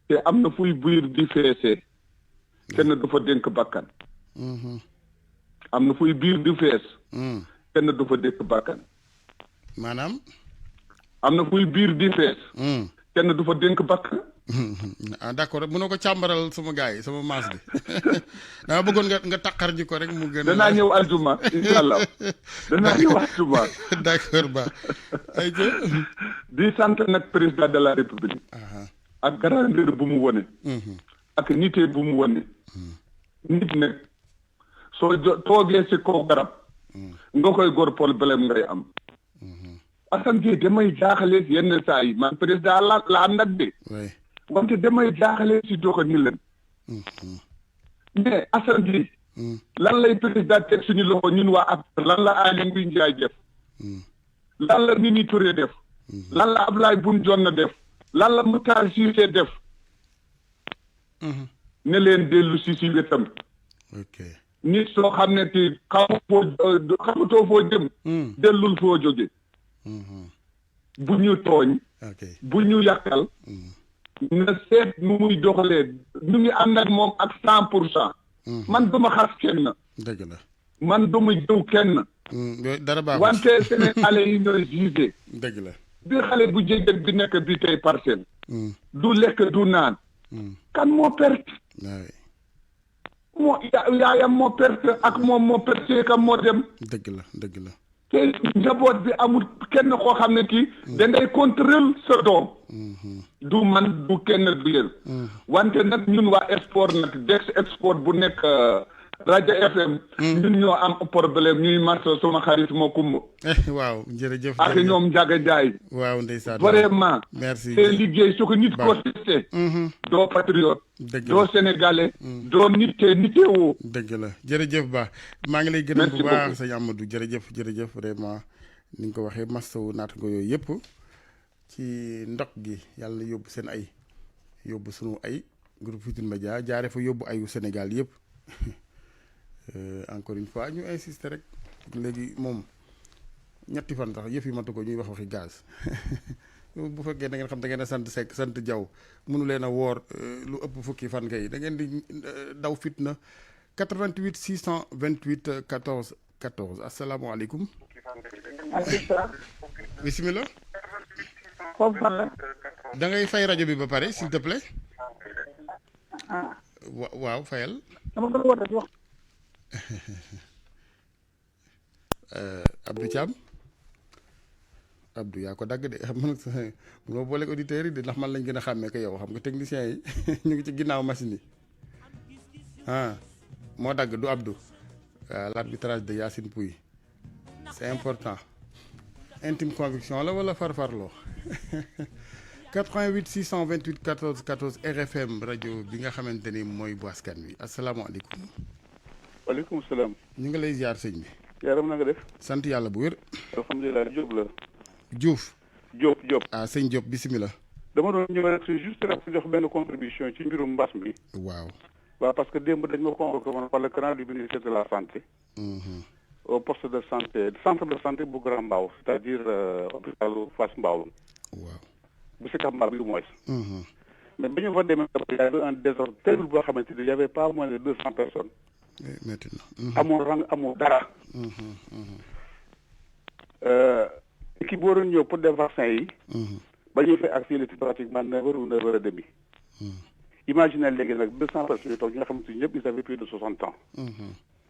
te am na fuy biir di feesee kenn du fa dénk bakkan am na fuy biir di fees kenn du fa dénk bakkan maanaam am na fuy biir di fees kenn du fa dénk bakkan ah d'accord mënoo ko càmbaral sama gars yi sama maas bi dama bëggoon nga taqar ji ko rek mu gën danaa ñëw aljuma incha allah danaa ñëw aljuma d'accord ba ay di sant nag président de la république ak grandeur bu mu wone ak nité bu mu wone nit nag soo toogee si kaw garab nga koy góor problème ngay am Assane Gueye damay jaaxale yenn saa yi man président la ànd ak de wante damay jaaxale si doxali leen mais Assane Gueye lan lay président teg suñu loxo ñun waa ak lan la Aly Ngouille Ndiaye def lan la Mimi Touré def lan la Abdoulaye Boun Dionne def lan la Makhtar Cissé def ne leen dellu si wetam nit soo xam ne ti xamutoo foo jëm dellul foo jóge bu ñu tooñ bu ñu yàqal na seet nu muy doxalee ñu ngi ànd ak moom ak 100% man duma xas kenn dëgg la man duma jëw kenn dara baax wante Sénégalais yi ñooy jugé dëgg la bi xale bu jigéen bi nekk bi tey parcelle du lekk du naan kan moo perte moo yaayam moo perte ak moom moo perte kam moo dem dëgg la te njaboot bi amul kenn koo xam ne kii dangay contrôle sa doom du man du kenn du yéen wante nag ñun waa sport nag Dex Sport bu nekk rajo FM ñun ñoo am problème ñuy marché suma xarit moo kumb waaw jërëjëf ak ñoom Ndiaga Ndiaye waaw ndeysaan vraiment merci te liggéey su ko nit ko testé doo patriote doo sénégalais doo nit te nitewoo dëgg la jërëjëf ba maa ngi lay gërëm bu baax sëñ Amadou jërëjëf vraiment ni nga ko waxee mastawu naata nga yooyu yëpp ci ndox gi yàlla yóbbu seen ay yóbbu sunu ay groupe Futurs Médias jaare fa yóbbu ayu Sénégal yëpp encore une fois ñu insister rek léegi moom ñetti fan sax yëf yi matu ko ñuy wax waxi gaz bu fekkee da ngeen xam da ngeen a sant Seck sant Diaw mënu leen a woor lu ëpp fukki fan kay da ngeen di daw fitna 88 628 14 14 asalaamaaleykum. bisimilah. foofu fan la. da ngay fay rajo bi ba pare s'il te plaît. waaw fayal. dama doon woote di wax. Abdou Thiam Abdou yaa ko dagg de xam nga moo booleeg auditeurs yi de ndax man lañ gën a xàmmee ko yow xam nga techniciens yi ñu ngi ci ginnaaw machine yi moo dagg du Abdou. L'arbitrage de Yacine Pouy c'est important intime conviction la wala farfarloo 88 628 14 14 RFM rajo bi nga xamante ni mooy bu askan wi asalaamaaleykum. waaleykum salaam. ñu ngi lay ziar sëñ bi. yaram na nga def. sant yàlla bu wér. alhamdulilah Diop la. Diouf. Diop. sëñ Diop bisimilah. dama doon ñëw rek juste rek jox benn contribution ci mbirum mbas mi. waaw parce que démb dañ ma convoqué woon par le canal du ministère de la santé. au poste de santé centre de santé bu Grand Mbao c'est-à-dire hôpital Fass Mbao. waaw bu Sicap Mbao bi du moins. mais ba ñu fa demee il y avait un désordre terrible boo xamante ni il y avait pas moins de 200 personnes. maintenant. amul rang amul dara. équipe boo doon ñëw pour des vaccins yi. ba ñuy fay accès pratiquement 9h ou 9h30. Imaginez léegi nag 200 personnes toog ñi nga xamante ni ñëpp ils avaient plus de 60 ans.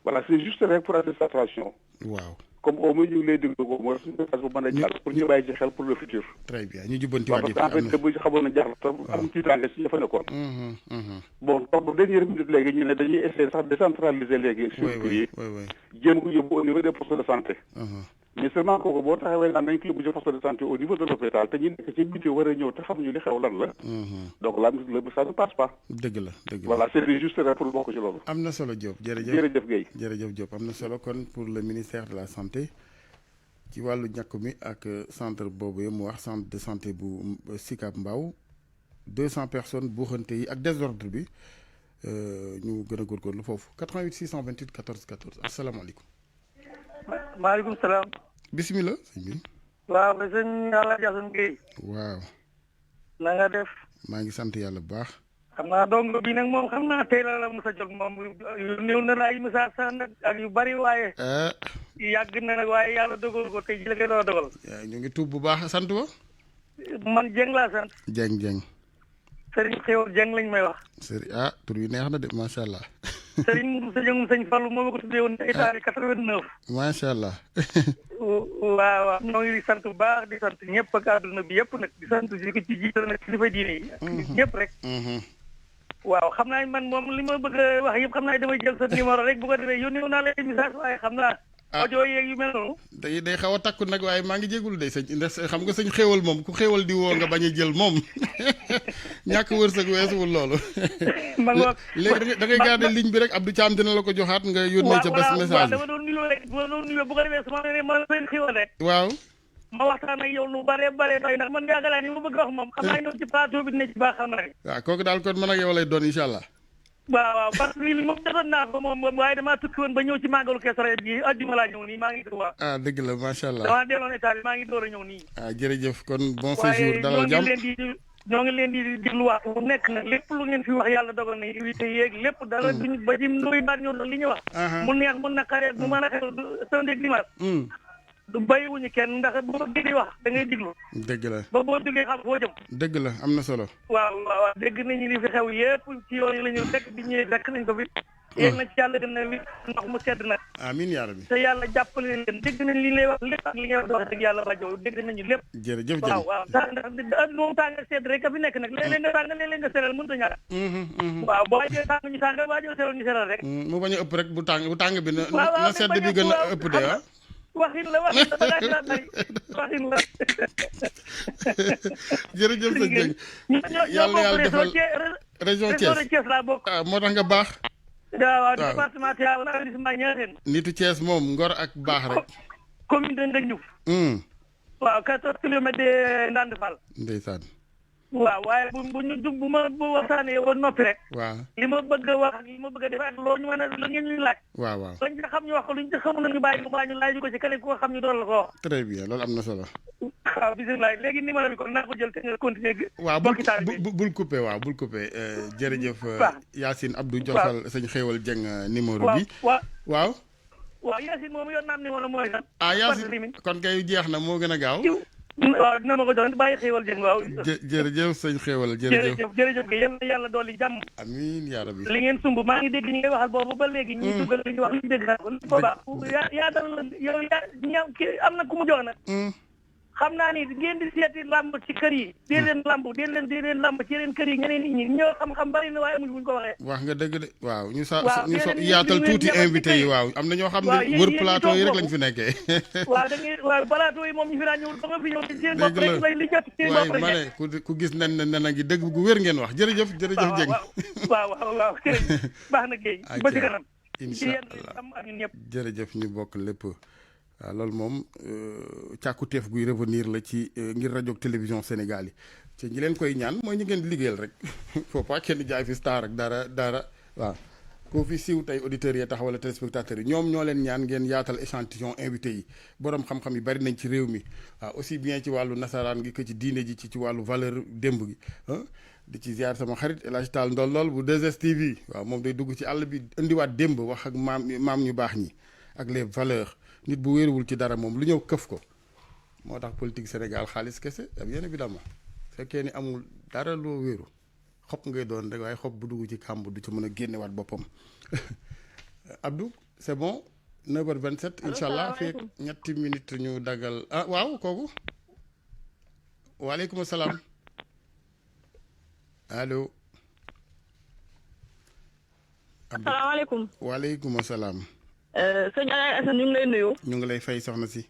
Voilà, c'est juste rek pour attirer attention. waaw comme au moins ñu ngi lay déglu ko mooy suñu message bu mën a jàll pour ñu bàyyi ci xel pour le futur. très bien ñu jubbantiwaat parce que en fait bu xamoon na jaaxle tam am tiitaange si dafa nekkoon. bon donc bu dernière minute léegi ñu ne dañuy essayer sax décentraliser léegi. structures yi jéem ko yóbbu au niveau des postes de santé. mais seulement kooku boo taxawee naan nañ ko yóbbu ci poste de santé au niveau de l'hôpital te ñu nekk ci biti war a ñëw te xamuñu li xew lan la. donc là ça ne passe pas. dëgg la voilà c'est juste rek pour bokk ci loolu. am na solo Diop jërëjëf Guèye. jërëjëf Diop am na solo kon pour le ministère de la santé ci wàllu ñàkk mi ak centre boobu mu wax centre de santé bu Sicap Mbao 200 personnes buuxante yi ak désordre bi ñu gën a góorgóorlu foofu 88 628 14 14 asalaamaaleykum. maaleykum salaam. bisimilah sëñ bi. waaw sëñ Alaaji Asan Gueye. waaw. na nga def. maa ngi sant yàlla bu baax. xam naa dong bi nag moom xam naa tey la mos a jot moom néew na la ay message sax nag ak yu bari waaye. yàgg na nag waaye yàlla dogal ko tey ji la koy dogal. ñu ngi tuub bu baax sant ba. man Dieng laa sant. Dieng. Serigne Xewal Dieng lañ may wax. Serigne tur yi neex na de macha allah. Serigne sëñ Fallou moo ma ko tuddee woon Italie 89. macha allah. waaw ñoo ngi sant bu baax di sant ñëpp ak àdduna bi yëpp nag di sant di ko ci jiital nag ci dafay diine yi. ñëpp rek. waaw xam naa man moom li ma bëgg a wax yëpp xam naa damay jël sa numéro rek bu ko defee yónnee naa la message waaye xam naa. audio yeeg yu mel noonu. day xaw a takku nag waaye maa ngi jégul de sëñ ndax xam nga sëñ xéewal moom ku xéewal di woo nga bañ a jël moom ñàkk wërsëg weesuwul loolu. léegi da ngay garder ligne bi rek Abdou Thiam dina la ko joxaat nga yónnee ca bés message. waaw dama doon nuyoo rek dama doon nuyoo bu ko defee sama ne ma sëñ xéewal rek. waaw. ma waxtaan ak yow lu bare doy ndax man yaakaar naa ni ma bëgg wax moom xam naa ñëw ci plateau bi dina ci baax xam naa ne. waaw kooku daal kon man ak yow lay doon incha allah. waaw parce que lii moom jotoon naa ko moom waaye damaa tukki woon ba ñëw ci màggalu Kazu Rajab bi àjjuma laa ñëw nii maa ngi tudd ah dëgg la macha allah damaa delloon état bi maa ngi door a ñëw nii. jërëjëf kon bon séjour dalal jàmm ñoo ngi leen di dégluwaat bu nekk nag lépp lu ngeen fi wax yàlla dogal na invité yeeg lépp dara duñ ba ci ndoy baat ñoo li ñu wax. mu neex mun na xaree mu mën a xew samedi dimanche. du bàyyiwuñu kenn ndax boo di wax da ngay diglu. dëgg la ba boo duggee xam foo jëm. dëgg la am na solo. waaw dégg nañu li fi xew yëpp ci yoon yi la ñu fekk bi ñëwee fekk nañ ko fi. yéeg na ci yàlla gën a wit ndox mu sedd nag. amiin yaa rabbi. te yàlla jàppale leen dégg nañ li lay wax lépp ak li ngay wax dëgg yàlla rajo dégg nañu lépp. jërëjëf waaw ndax moom tàng sedd rek a fi nekk nag léeg-léeg nga tàng léeg-léeg nga seral mënut a ñàkk. waaw boo waajee tàng ñu tàng waajee seral ñu seral rek. mu bañ a ëpp rek bu tàng bi na sedd bi gën a ëpp de waxin la bagage la bari waxin la. jërëjëf sëñ Dieng. yàlla defal région Thiès laa bokk. moo tax nga baax. waaw département Tivaouane arrondissement Niassène. nitu Thiès moom ngor ak baax rek. commune de Ndegnouf. waaw 14 kilomètres de Ndande Fall. ndeysaan. waaw waaye bu ma waxtaanee ba noppi rek. waaw li ma bëgg a wax ak li ma bëgg a def ak loolu ñu mën a la ngeen ñuy laaj. waaw lañ ca xam ñu wax ko luñ ca xamul nañu bàyyi ko mbaa ñu laaj ko ci keneen koo xam ñu doon la ko wax. très bien loolu am na solo. waaw bisimilah léegi numéro bi kon naa ko jël te nga continuer. waaw bul coupé waaw bul coupé jërëjëf. Yacine Abdou joxal sëñ Xéewal Dieng numéro bi. waaw Yacine moom yoon naam numéro mooy lan. Yacine kon kay jeex na moo gën a gaaw. waaw dina ma ko jox bàyyi Xéewal Dieng waaw. jërëjëf sëñ Xéewal jërëjëf yàlla dolli jàmm. amiin yaa rabbi. li ngeen sumb maa ngi dégg ñi ngay waxal boobu ba léegi. ñuy dugal li ñu wax li ñu dégg naa ko. boobaa yaa dal yow am na ku mu jox nag. xam naa ni ngeen di seeti làmb ci kër yi. dee leen làmb ci yeneen kër yi ñeneen nit ñi ñoo xam-xam bari na waaye amuñu buñ ko waxee. wax nga dëgg de waaw ñu yaatal tuuti invité yi waaw am na ñoo xam ne wër plateau yi rek lañ fi nekkee. waaw plateau yi moom ñu fi daan ñëw ba nga fi ñëw ci seen bopp rek lay li jot seen bopp rek. ma ne ku gis nen a ngi dëgg gu wér ngeen wax jërëjëf Dieng. waaw baax na Guèye ba ci kanam. incha allah jërëjëf ñu bokk lépp. waaw loolu moom càkkutéef guy revenir la ci ngir rajo télévision Sénégal yi te ñi leen koy ñaan mooy ñu ngeen di liggéeyal rek faut pas kenn jaay fi star ak dara waaw koo fi siiw tey auditeurs yi tax wala téléspectateurs yi ñoom ñoo leen ñaan ngeen yaatal échantillon invité yi borom xam-xam yi bari nañ ci réew mi waaw aussi bien ci wàllu nasaraan gi que ci diine ji ci wàllu valeur démb gi di ci ziar sama xarit El Hadj Tall Ndollool bu 2STV waaw moom day dugg ci àll bi indiwaat démb wax ak maam ñu baax ñi ak les valeurs nit bu wéeruwul ci dara moom lu ñëw këf ko moo tax politique Sénégal xaalis kese bien évidemment fekkee ni amul dara loo wéeru xob ngay doon rek waaye xob bu dugg ci kàmb du ci mën a génnewaat boppam Abdou c'est bon 9h27 incha allah fii ñetti minutes ñu daggal waaw kooku waaleykum salaam allo. asalaamaaleykum. waaleykum salaam. sëñ Assane ñu ngi lay nuyu. ñu ngi lay fay soxna si.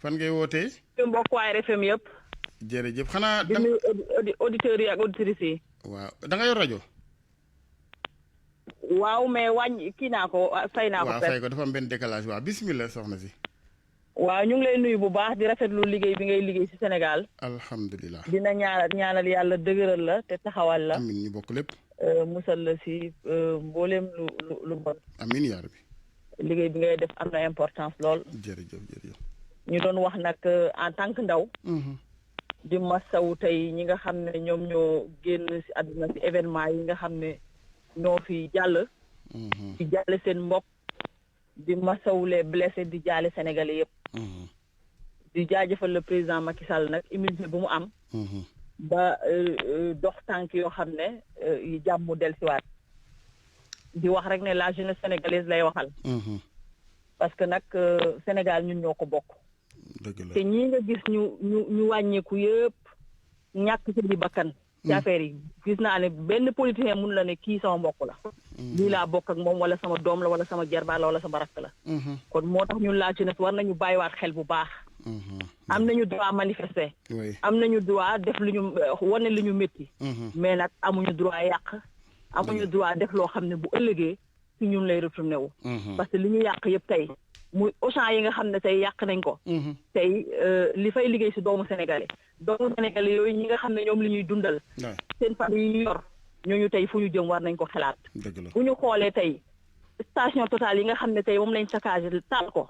fan ngay wootee. mbokk waa RFM yëpp. jërëjëf xanaa. di nuyu auditeurs yi ak auditrices yi. waaw da nga yor rajo. waaw mais wàññi kii naa ko fay naa ko. waaw fay ko dafa am benn décalage waaw bismillah soxna si. waaw ñu ngi lay nuyu bu baax di rafetlu liggéey bi ngay liggéey ci Sénégal. alhamdulilah. dina ñaanal yàlla dëgëral la te taxawal la. amiin ñu bokk lépp. musal la ci mbooleem lu bon. amiin yaa rabbi. liggéey bi ngay def am na importance lool. jërëjëf. ñu doon wax nag en tant que ndaw. di masawu tey ñi nga xam ne ñoom ñoo génn ci àdduna ci événement yi nga xam ne ñoo fi jàll. di jàlle seen mbokk. di masawu les blessés di jaale Sénégalais yëpp. di jaajëfal le président Macky Sall nag immunité bu mu am. ba dox tànk yoo xam ne yi jàmm dellusiwaat. di wax rek ne la jeunesse sénégalaise lay waxal. parce que nag Sénégal ñun ñoo ko bokk. dëgg la te ñii nga gis ñu wàññeeku yëpp ñàkk seen i bakkan. ci affaire yi gis naa ne benn politicien mun la ne kii sama mbokk la. lii laa bokk ak moom wala sama doom la wala sama jarbaat la wala sama rakk la. kon moo tax ñun la jeunesse war nañu bàyyiwaat xel bu baax. am nañu droit manifester. am nañu droit def lu ñu wane lu ñu métti. mais nag amuñu droit yàq. amuñu droit def loo xam ne bu ëllëgee ci ñun lay retourné wu. parce que li ñu yàq yëpp tey muy Auchan yi nga xam ne tey yàq nañ ko. tey li fay liggéey ci doomu sénégalais yooyu ñi nga xam ne ñoom li ñuy dundal. seen famille yi ñu yor ñooñu tey fu ñu jëm war nañ ko xalaat. bu ñu xoolee tey station Total yi nga xam ne tey moom lañ saccagé taal ko.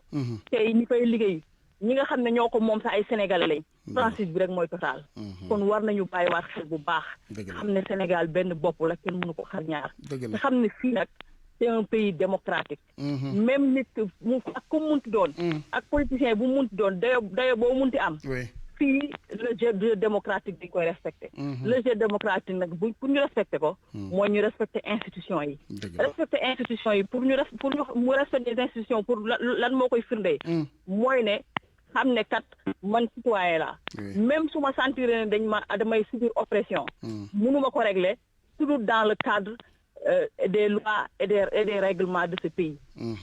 tey ñi fay liggéey ñi nga xam ne ñoo ko moom sax ay sénégalais lañ. franchise bi rek mooy Total. kon war nañu bàyyiwaat xel bu baax. xam ne Sénégal benn bopp la kenn mënu ko xar ñaar. te xam ne fii nag c'est un pays démocratique. même nit mu ak ku munti doon. ak politicien bu munti doon dayo boo munti am. fii le jeu démocratique di koy respecté. le jeu démocratique nag pour ñu respecté ko. mooy ñu respecté institution yi. respecté institution yi pour ñu mu respecté des institutions pour lan moo koy firndee. mooy ne xam ne kat man citoyen la. même su ma sentir ne damay subir oppression. mënuma ko régler toujours dans le cadre des lois et des règlements de ce pays.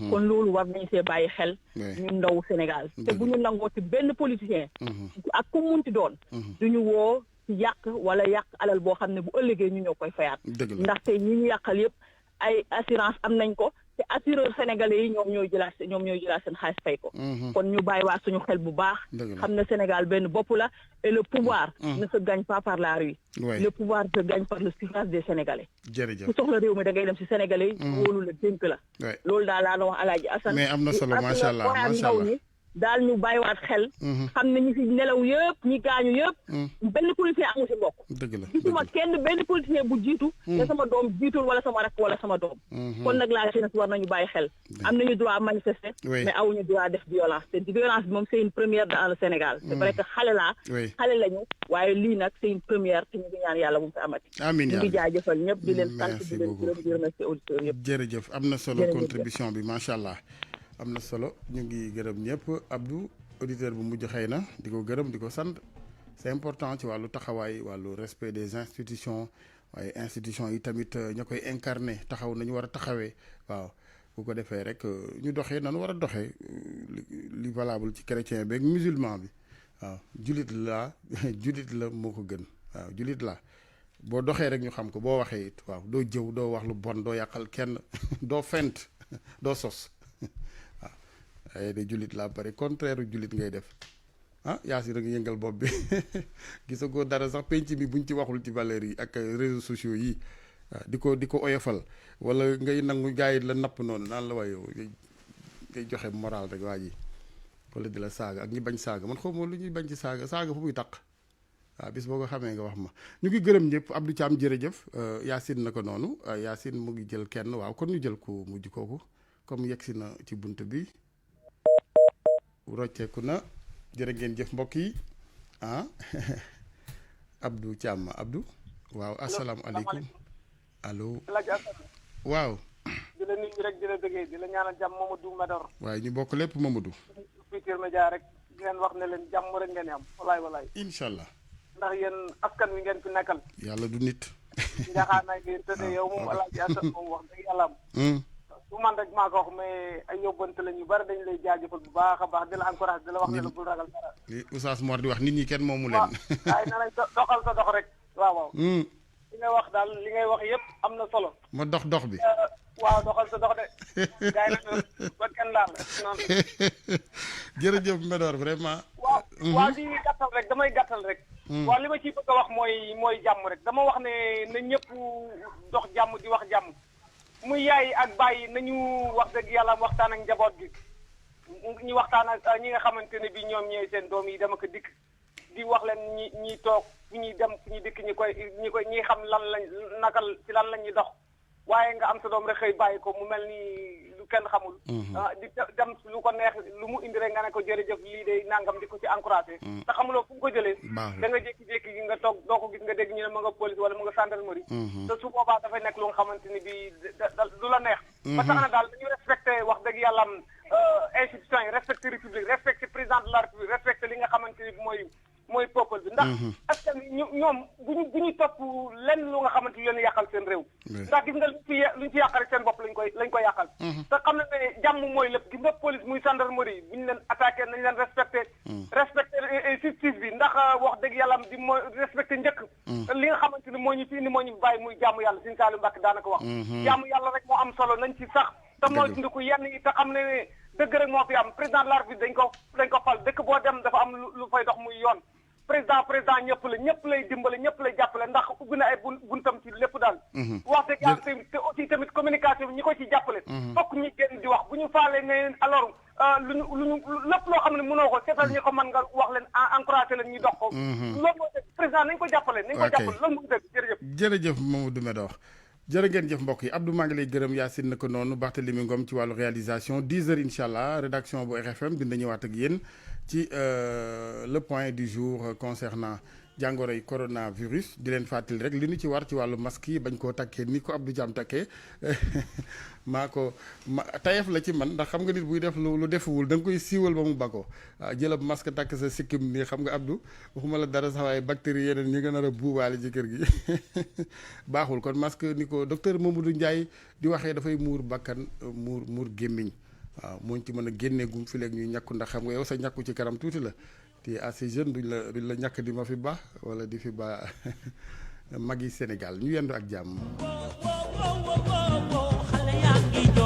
kon loolu war nañu see bàyyi xel. ñu ndaw Sénégal te bu ñu nangoo ci benn politicien. ak ku munti doon. duñu woo ci yàq wala yàq alal boo xam ne bu ëllëgee ñu ñoo koy fayaat. ndaxte ñi ñu yàqal yëpp ay assurance am nañ ko te assureur sénégalais yi ñoom ñooy jëlaat seen xaalis fay ko. kon ñu bàyyiwaat suñu xel bu baax. xam ne Sénégal benn bopp la et le pouvoir ne se gagne pas par la rue. le pouvoir se gagne par le suffrage des Sénégalais. jërëjëf ku soxla réew mi da ngay dem ci Sénégalais yi. wóolu la dénk la. loolu daal laa doon wax Alaaji Assane. mais am na solo macha allah macha allah daal ñu bàyyiwaat xel. xam ne ñi fi nelaw yëpp ñi gaañu yëpp. benn politicien amu si mbokk. dëgg la gisuma kenn benn politicien bu jiitu. te sama doom jiitul wala sama rakk wala sama doom. kon nag la jeunesse war nañu bàyyi xel. am nañu droit manifester. mais awuñu droit def violence te violence bi moom c'est une première dans le Sénégal. c'est vrai que xale lañu waaye lii nag c'est une première te ñu ngi ñaan yàlla bu mu fi amati. amiin ñu ngi jaajëfal ñëpp di leen sant di leen gërëm di remercier auditeurs yëpp. jërëjëf am na solo contribution bi macha allah. am na solo ñu ngi gërëm ñëpp Abdou auditeur bu mujj xëy na di ko gërëm di ko sant c'est important ci wàllu taxawaay wàllu respect des institutions waaye institutions yi tamit ña koy incarné taxaw nañu war a taxawee waaw bu ko defee rek ñu doxee nanu war a doxee li valable ci chrétien beeg musulman bi waaw julit la moo ko gën waaw julit la boo doxee rek ñu xam ko boo waxee it waaw doo jëw doo wax lu bon doo yàqal kenn doo fent doo sos ay de jullit laa pare contraire jullit ngay def Yacine a ngi yëngal bopp bi gisagoo dara sax penc bi buñ ci waxul ci valeurs yi ak réseaux sociaux yi di ko oyofal wala ngay nangu gars yi la napp noonu naan la waaye ngay joxe moral rek waa ji wala di la saaga ak ñi bañ saaga man xaw ma lu ñuy bañ ci saaga fu muy taq waaw bis boo ko xamee nga wax ma ñu ngi gërëm ñëpp Abdou Thiam jërëjëf Yacine na ko noonu Yacine mu ngi jël kenn waaw kon ñu jël ko mujj kooku comme yegsi na ci bunt bi rocceeku na jërë ngeen jëf mbokk yi Abdou Thiam Abdou waaw asalaamaaleykum allo waaw di la nuyu rek di la bëggee di la ñaanal jàmm Mamadou Mador waaye ñu bokk lépp Mamadou Futurs Médias rek di leen wax ne leen jàmm rek ngeen am walaay incha allah ndax yéen askan wi ngeen fi nekkal yàlla du nit njaaxaanaay ngeen tëddee yow moom Alaaji Assane moom wax dëgg yàlla am bu man rek maa ko wax mais ay yóbbante la ñu bari dañ lay jaajëfal bu baax a baax di la encouragé di la wax ne la bul ragal dara li Oustaz Mor di wax nit ñi kenn moomu leen waaye na lay doxal sa dox rek waaw li ngay wax daal li ngay wax yëpp am na solo ma dox bi waaw doxal sa dox de gars yi nag ba kenn laal noonu. jërëjëf Médor vraiment. waaw di gàttal rek damay gàttal rek. waaw li ma ciy bëgg a wax mooy jàmm rek dama wax ne na ñëpp dox jàmm di wax jàmm muy yaay ak bàyyi nañu wax dëgg yàlla waxtaan ak njaboot gi ñu waxtaan ak ñi nga xamante ne bi ñoom ñooy seen doom yi dama ko dikk di wax leen ñi toog fu ñuy dem fu ñuy dikk ñi xam lan lañ nakal ci lan la ñuy dox waaye nga am sa doom rek xëy bàyyi ko mu mel ni lu kenn xamul. di dem lu ko neex lu mu indi rek nga ne ko jërëjëf lii de nangam di ko ci encouragé. te xamuloo fu mu ko jëlee. da nga jékki-jékki nga toog doo ko gis nga dégg ñu ne ma nga police wala ma nga gendarmerie. te su boobaa dafay nekk lu nga xamante ni bii du la neex. ba tax na daal dañu respecté wax dëgg yàlla institution yi respecté république respecté président de la république respecté li nga xamante ni mooy peuple bi ndax askan ñoom bu ñu topp lenn lu nga xamante ni leen yàqal seen réew ndax gis nga luñ ci yàqal rek seen bopp lañ koy yàqal te xam ne jàmm mooy lépp gis nga police muy gendarmerie bu ñu leen attaqué nañ leen respecté justice bi ndax wax dëgg yàlla di mooy respecté njëkk li nga xamante ni moo ñu fi indi moo ñu bàyyi muy jàmm yàlla Sëñ Saliou Mbacke daanaka wax jàmm yàlla rek moo am solo nañ ci sax te mooy dund ko yenn yi te xam ne dëgg rek moo fi am président de la République dañ ko fal dëkk boo dem dafa am lu fay dox muy yoon président ñëpp lay dimbale ñëpp lay jàppale ndax ubbi na ay buntam ci lépp daal wax dëgg yàlla te aussi tamit communication bi ñi ko ci jàppale fokk ñi génn di wax bu ñu faalee ne alors luñu lépp loo xam ne mënoo ko seetal ñi ko mën nga wax leen encouragé leen ñu dox ko loolu moo dëgg président nañ ko jàppale loolu moo dëgg jërëjëf Mamadou Médor jërë ngeen jëf mbokk yi Abdou maa ngi lay gërëm Yacine na ko noonu Barthélémy Ngom ci wàllu réalisation 10h incha allah rédaction bu RFM dina ñëwaat ak yéen ci le point du jour concernant jàngoroy coronavirus di leen fàttali rek li ñu ci war ci wàllu masque yi bañ koo takkee ni ko Abdou Diam takkee tayef la ci man ndax xam nga nit buy def lu defuwul da nga koy siiwal ba mu bako waaw jëlab masque takk sa sikkim nii xam nga Abdou waxuma la dara sax waaye bactéries yeneen ñi nga nar a buubaale ci kër gi baaxul kon masque ni ko docteur Mamadou Ndiaye di waxee dafay muur bakkan muur gémmiñ waaw moo ci mën a génnee gum fi léegi ñuy ñàkku ndax xam nga yow sa ñàkku ci kanam tuuti la te assez jeune duñ la ñàkk di ma fi baax wala di fi baax mag yi Sénégal ñu yendu ak jàmm